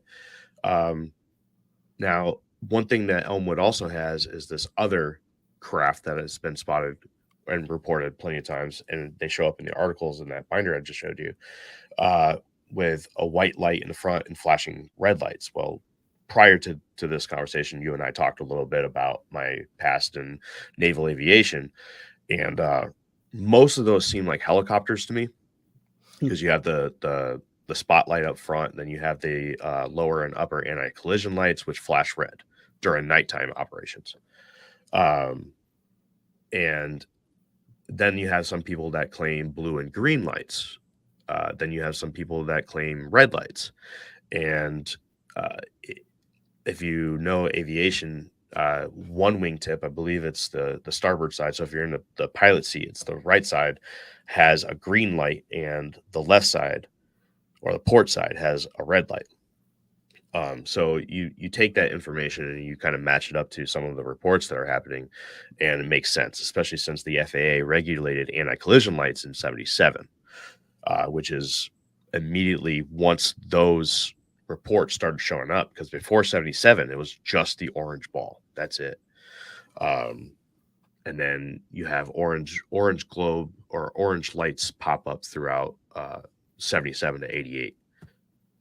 Now, one thing that Elmwood also has is this other craft that has been spotted and reported plenty of times, and they show up in the articles in that binder I just showed you, with a white light in the front and flashing red lights. Well, prior to this conversation, you and I talked a little bit about my past in naval aviation, and most of those seem like helicopters to me, because you have the spotlight up front, and then you have the lower and upper anti-collision lights, which flash red during nighttime operations. And then you have some people that claim blue and green lights. Then you have some people that claim red lights. And if you know aviation, one wingtip, I believe it's the starboard side. So if you're in the pilot seat, it's the right side has a green light, and the left side or the port side has a red light. So you take that information and you kind of match it up to some of the reports that are happening, and it makes sense, especially since the FAA regulated anti-collision lights in 77, which is immediately once those reports started showing up, because before 77 it was just the orange ball. That's it. And then you have orange globe or orange lights pop up throughout 77 to 88.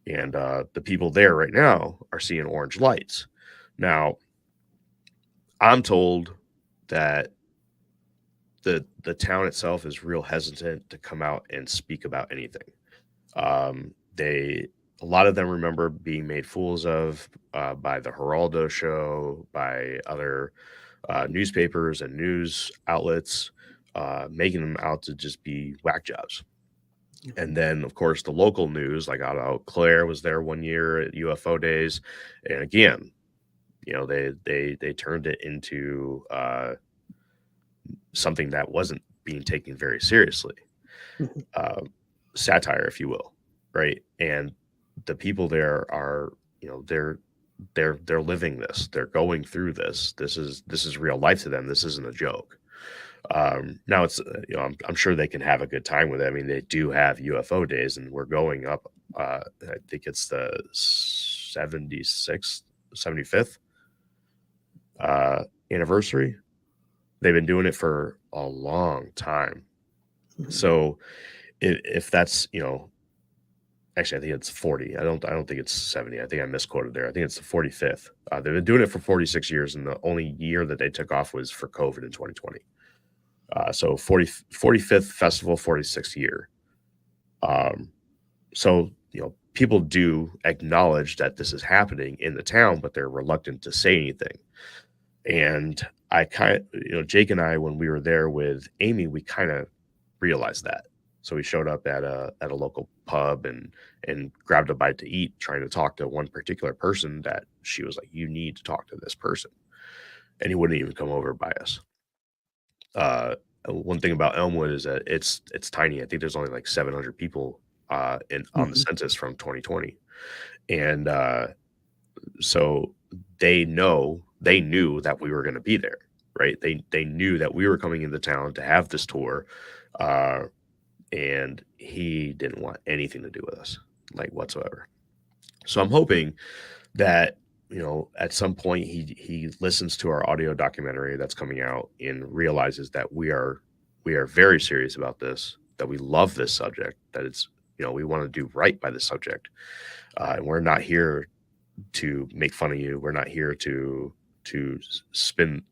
And the people there right now are seeing orange lights. Now, I'm told that the town itself is real hesitant to come out and speak about anything. A lot of them remember being made fools of by the Geraldo show, by other newspapers and news outlets, making them out to just be whack jobs. And then, of course, the local news, like out of Eau Claire, was there one year at UFO Days, and again, they turned it into something that wasn't being taken very seriously, satire, if you will, right? And the people there are, they're living this, they're going through this. This is real life to them. This isn't a joke. Now it's, I'm sure they can have a good time with it. I mean, they do have UFO Days, and we're going up. I think it's the 75th anniversary. They've been doing it for a long time. So if that's, actually, I think it's 40. I don't think it's 70. I think I misquoted there. I think it's the 45th. They've been doing it for 46 years, and the only year that they took off was for COVID in 2020. So 45th festival, 46th year. So, people do acknowledge that this is happening in the town, but they're reluctant to say anything. And I kind of, Jake and I, when we were there with Amy, we kind of realized that. So we showed up at a local pub and grabbed a bite to eat, trying to talk to one particular person that she was like, you need to talk to this person. And he wouldn't even come over by us. One thing about Elmwood is that it's tiny. I think there's only like 700 people on the census from 2020. And so they knew that we were going to be there, right? They knew that we were coming into town to have this tour. And he didn't want anything to do with us, like, whatsoever. So I'm hoping that, at some point he listens to our audio documentary that's coming out and realizes that we are very serious about this, that we love this subject, that it's, we want to do right by the subject. And we're not here to make fun of you. We're not here to spin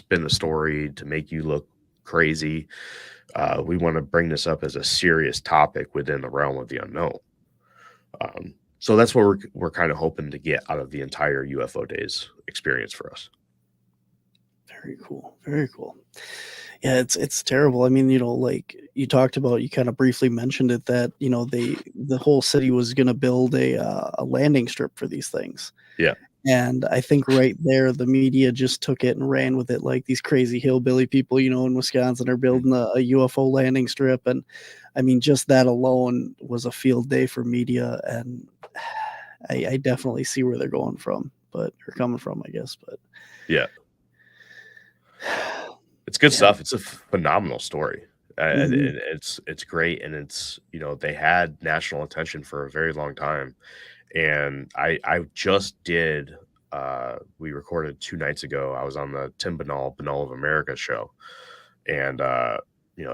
the story to make you look crazy. We want to bring this up as a serious topic within the realm of the unknown. So that's what we're kind of hoping to get out of the entire UFO Days experience for us. Very cool. Very cool. Yeah, it's terrible. I mean, like you talked about, you kind of briefly mentioned it, that, the whole city was going to build a landing strip for these things. Yeah. And I think right there, the media just took it and ran with it. Like these crazy hillbilly people, in Wisconsin are building a UFO landing strip. And I mean, just that alone was a field day for media. And I definitely see where they're coming from, I guess. But yeah, it's good stuff. It's a phenomenal story. And it's great. And it's, they had national attention for a very long time. And I just did, we recorded 2 nights ago. I was on the Tim Banal of America show. And,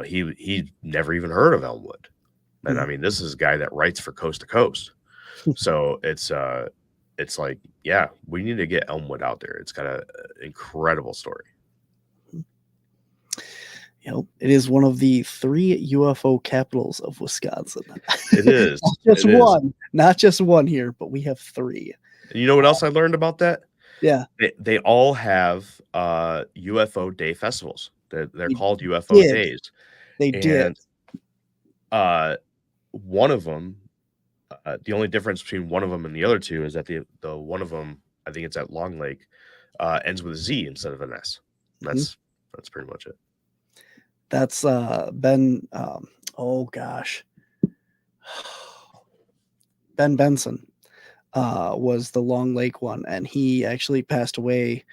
he never even heard of Elmwood. And I mean, this is a guy that writes for Coast to Coast. So it's like, yeah, we need to get Elmwood out there. It's got an incredible story. It is one of the 3 UFO capitals of Wisconsin. It is. Not just one here, but we have 3. And you know what else I learned about that? Yeah. They all have UFO Day festivals. They're called UFO Days. They did. One of them, the only difference between one of them and the other 2 is that the one of them, I think it's at Long Lake, ends with a Z instead of an S. That's pretty much it. That's Ben. Oh gosh, Ben Benson. was the Long Lake one, and he actually passed away,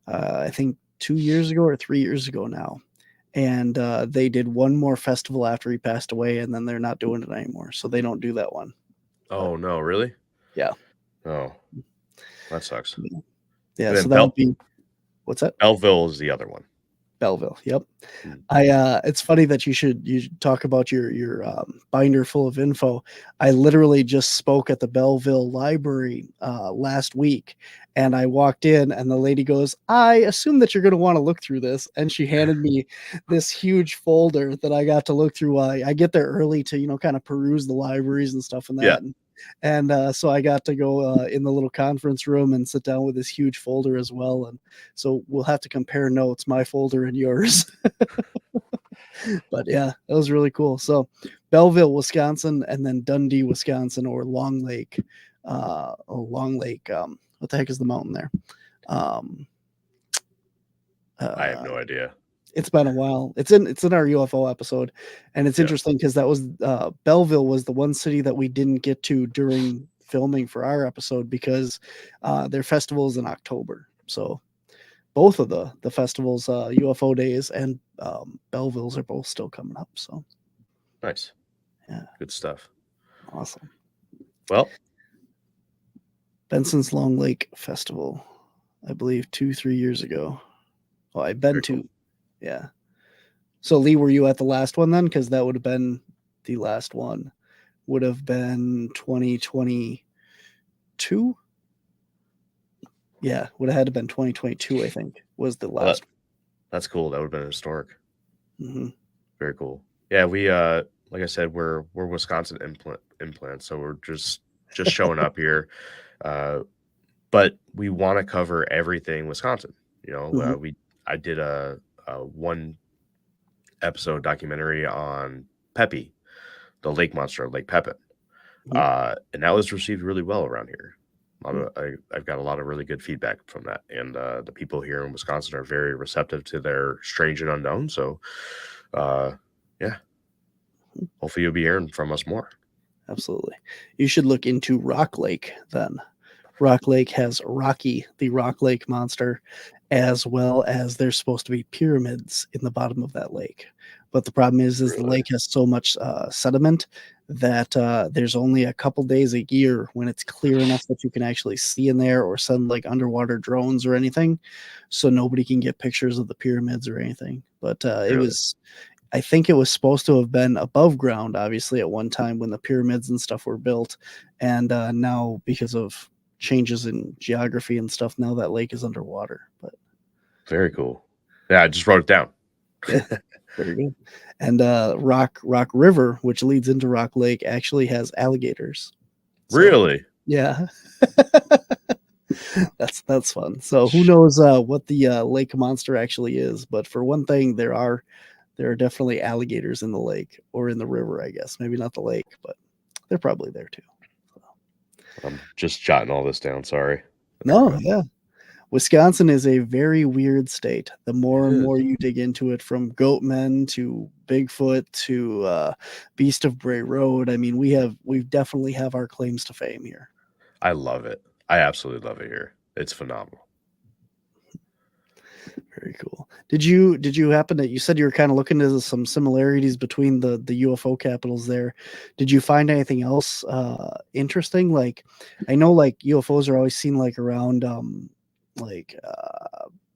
I think 2 years ago or 3 years ago now. And they did one more festival after he passed away, and then they're not doing it anymore, so they don't do that one. Oh no, really? Yeah. Oh, that sucks. Yeah, And so then that would be what's that? Belleville is the other one. Belleville. Yep. Hmm. It's funny that you should talk about your binder full of info. I literally just spoke at the Belleville Library last week, and I walked in, and the lady goes, "I assume that you're going to want to look through this," and she handed me this huge folder that I got to look through. I get there early to kind of peruse the libraries and stuff and Yeah. that. And so I got to go in the little conference room and sit down with this huge folder as well. And so we'll have to compare notes, my folder and yours. But yeah, that was really cool. So Belleville, Wisconsin, and then Dundee, Wisconsin, or Long Lake. Long Lake. What the heck is the mountain there? I have no idea. It's been a while. It's in our UFO episode, and it's interesting because that was Belleville was the one city that we didn't get to during filming for our episode because their festival is in October. So both of the festivals, UFO Days and Belleville's, are both still coming up. So Nice. yeah, Good stuff. awesome. Well, Benson's Long Lake Festival, I believe 2-3 years ago. Oh, I've been Very to. cool. Yeah. So Lee, were you at the last one then? Because that would have been the last one. Would have been 2022. Yeah, would have had to been 2022. I think was the last. That's cool. That would have been historic. Mm-hmm. Very cool. Yeah, we like I said, we're Wisconsin implants, so we're just showing up here. But we want to cover everything Wisconsin. I did a one episode documentary on Pepe, the lake monster of Lake Pepin. And that was received really well around here. I've got a lot of really good feedback from that, and the people here in Wisconsin are very receptive to their strange and unknown. So, yeah, hopefully you'll be hearing from us more. Absolutely. You should look into Rock Lake then. Rock Lake has Rocky, the Rock Lake monster, as well as there's supposed to be pyramids in the bottom of that lake. But the problem is the lake has so much sediment that there's only a couple days a year when it's clear enough that you can actually see in there or send like underwater drones or anything. So nobody can get pictures of the pyramids or anything. But I think it was supposed to have been above ground, obviously, at one time when the pyramids and stuff were built. And now, because of changes in geography and stuff, now that lake is underwater. But very cool. Yeah, I just wrote it down. Very good. And Rock River, which leads into Rock Lake, actually has alligators. So, really? Yeah. That's fun. So who knows what the lake monster actually is? But for one thing, there are definitely alligators in the lake or in the river, I guess. Maybe not the lake, but they're probably there too. I'm just jotting all this down. Sorry. No, yeah. Wisconsin is a very weird state. The more and more you dig into it, from Goatmen to Bigfoot to Beast of Bray Road, I mean, we definitely have our claims to fame here. I love it. I absolutely love it here. It's phenomenal. Very cool. Did you happen to, you said you were kind of looking into some similarities between the UFO capitals there. Did you find anything else interesting? Like, I know like UFOs are always seen like around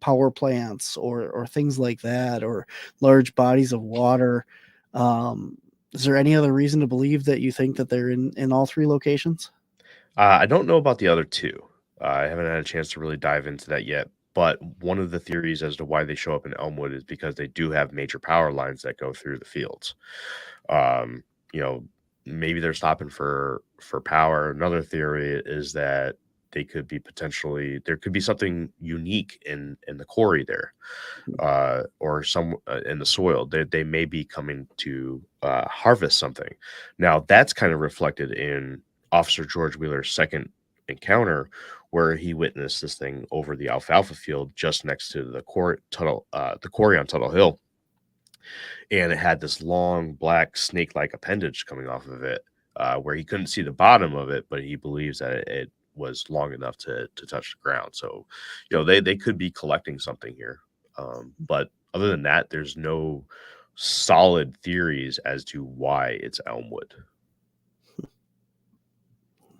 power plants or things like that, or large bodies of water. Is there any other reason to believe that you think that they're in all three locations? I don't know about the other two. I haven't had a chance to really dive into that yet. But one of the theories as to why they show up in Elmwood is because they do have major power lines that go through the fields. Maybe they're stopping for power. Another theory is that they could be there could be something unique in the quarry there, or some in the soil. They may be coming to harvest something. Now that's kind of reflected in Officer George Wheeler's second encounter, where he witnessed this thing over the alfalfa field just next to the quarry on Tuttle Hill. And it had this long, black, snake-like appendage coming off of it, where he couldn't see the bottom of it, but he believes that was long enough to touch the ground. So, they could be collecting something here. But other than that, there's no solid theories as to why it's Elmwood.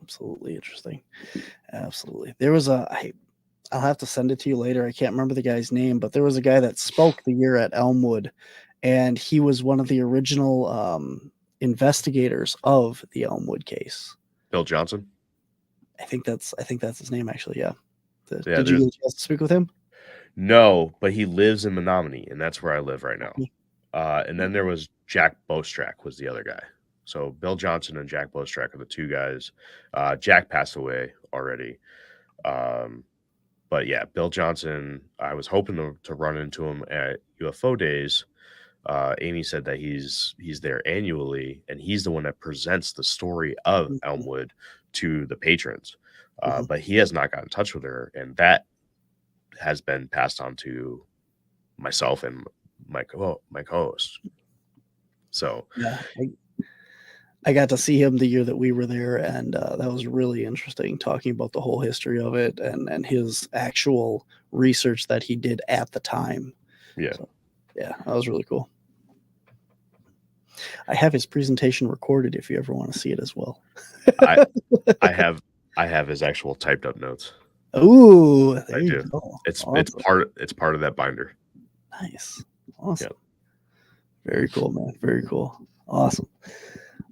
Absolutely interesting. Absolutely. There was I'll have to send it to you later. I can't remember the guy's name, but there was a guy that spoke the year at Elmwood, and he was one of the original investigators of the Elmwood case. Bill Johnson? I think that's his name, actually. Yeah. Yeah, Did you get a chance to speak with him? No, but he lives in Menominee, and that's where I live right now. And then there was Jack Bostrack was the other guy. So Bill Johnson and Jack Bostrack are the two guys. Jack passed away already. But yeah, Bill Johnson, I was hoping to run into him at UFO Days. Amy said that he's there annually, and he's the one that presents the story of Elmwood to the patrons. But he has not got in touch with her, and that has been passed on to myself and my co-host. So yeah, I got to see him the year that we were there, and that was really interesting, talking about the whole history of it and his actual research that he did at the time. Yeah. So, yeah, that was really cool. I have his presentation recorded if you ever want to see it as well. I have his actual typed up notes. Ooh, there you go. It's Awesome. it's part of that binder. Nice. Awesome. Yep. Very cool, man. Very cool. Awesome.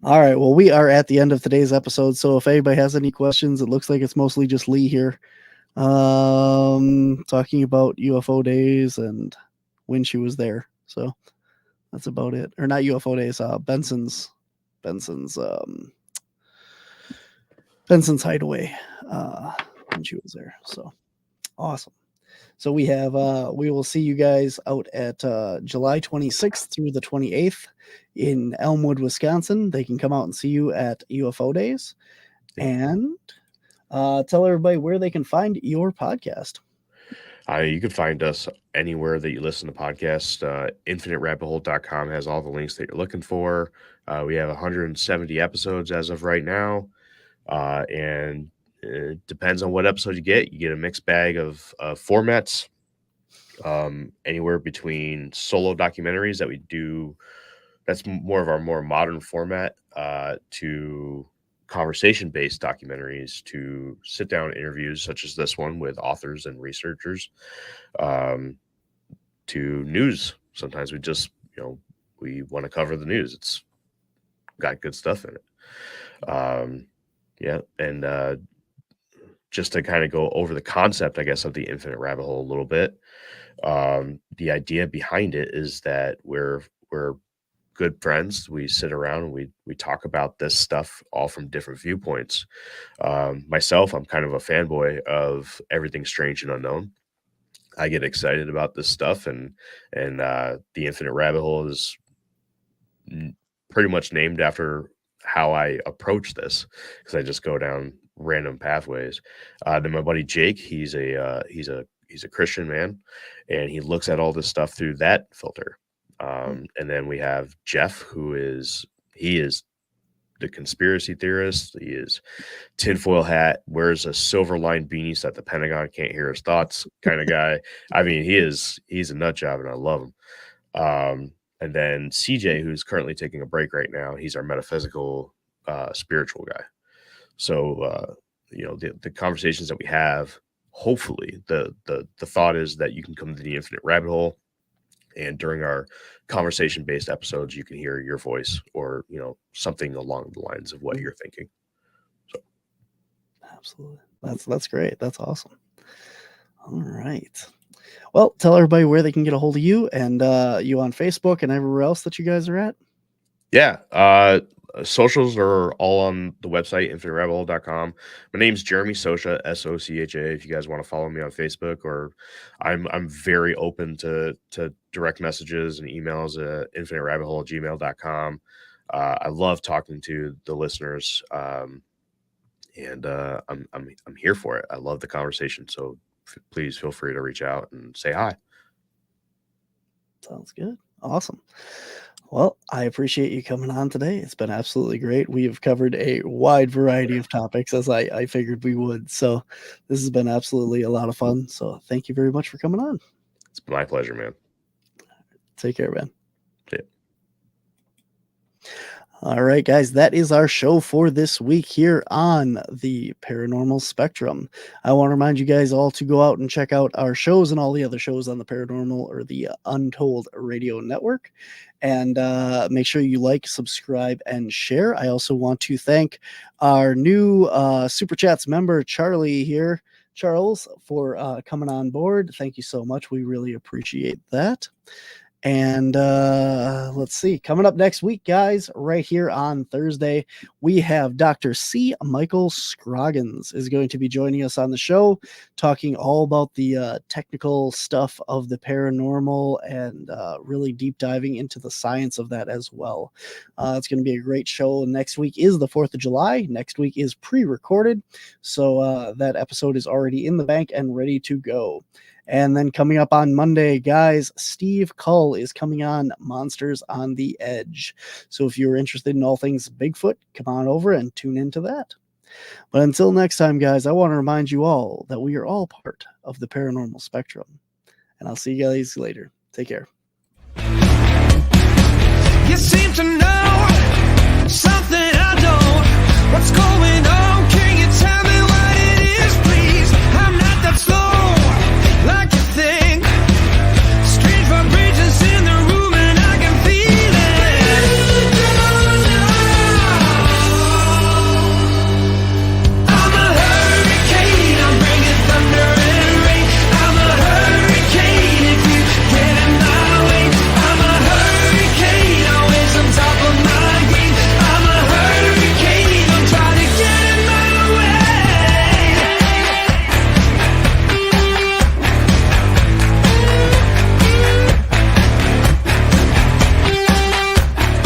All right. Well, we are at the end of today's episode. So if anybody has any questions, it looks like it's mostly just Lee here. Talking about UFO Days and when she was there. So that's about it. Or not UFO Days, Benson's hideaway when she was there. So awesome. So we will see you guys out at July 26th through the 28th in Elmwood, Wisconsin. They can come out and see you at UFO Days. And tell everybody where they can find your podcast. You can find us anywhere that you listen to podcasts. InfiniteRabbitHole.com has all the links that you're looking for. We have 170 episodes as of right now. And it depends on what episode you get. You get a mixed bag of formats, anywhere between solo documentaries that we do. That's more of our more modern format, to conversation-based documentaries, to sit-down interviews such as this one with authors and researchers, to news. Sometimes we just, we want to cover the news. It's got good stuff in it. Yeah, and just to kind of go over the concept, I guess, of the Infinite Rabbit Hole a little bit. The idea behind it is that we're good friends. We sit around and we talk about this stuff all from different viewpoints. Myself, I'm kind of a fanboy of everything strange and unknown. I get excited about this stuff, and the Infinite Rabbit Hole is pretty much named after how I approach this, because I just go down random pathways. Then my buddy Jake, he's a Christian man, and he looks at all this stuff through that filter. And then we have Jeff, who is the conspiracy theorist. He is tinfoil hat, wears a silver lined beanie so that the Pentagon can't hear his thoughts kind of guy. I mean, he's a nut job, and I love him. And then CJ, who's currently taking a break right now, he's our metaphysical, spiritual guy. So, the conversations that we have, hopefully the thought is that you can come to the Infinite Rabbit Hole, and during our conversation-based episodes, you can hear your voice or, something along the lines of what you're thinking. So, absolutely. That's great. That's awesome. All right. Well, tell everybody where they can get a hold of you and you on Facebook and everywhere else that you guys are at. Yeah. Socials are all on the website, infiniterabbithole.com. My name's Jeremy Socha, Socha. If you guys want to follow me on Facebook, or I'm very open to direct messages and emails at infiniterabbithole@gmail.com. I love talking to the listeners, and I'm here for it. I love the conversation, so please feel free to reach out and say hi. Sounds good. Awesome. Well, I appreciate you coming on today. It's been absolutely great. We have covered a wide variety of topics as I figured we would. So this has been absolutely a lot of fun. So thank you very much for coming on. It's my pleasure, man. Take care, man. See ya. All right, guys, that is our show for this week here on the Paranormal Spectrum. I want to remind you guys all to go out and check out our shows and all the other shows on the Paranormal or the Untold Radio Network. And make sure you like, subscribe, and share. I also want to thank our new Super Chats member, Charlie here. Charles, for coming on board. Thank you so much. We really appreciate that. And let's see, coming up next week, guys, right here on Thursday, we have Dr. C. Michael Scroggins is going to be joining us on the show, talking all about the technical stuff of the paranormal and really deep diving into the science of that as well. It's going to be a great show. Next week is the 4th of July. Next week is pre-recorded, so that episode is already in the bank and ready to go. And then coming up on Monday, guys, Steve Cull is coming on Monsters on the Edge. So if you're interested in all things Bigfoot, come on over and tune into that. But until next time, guys, I want to remind you all that we are all part of the paranormal spectrum. And I'll see you guys later. Take care.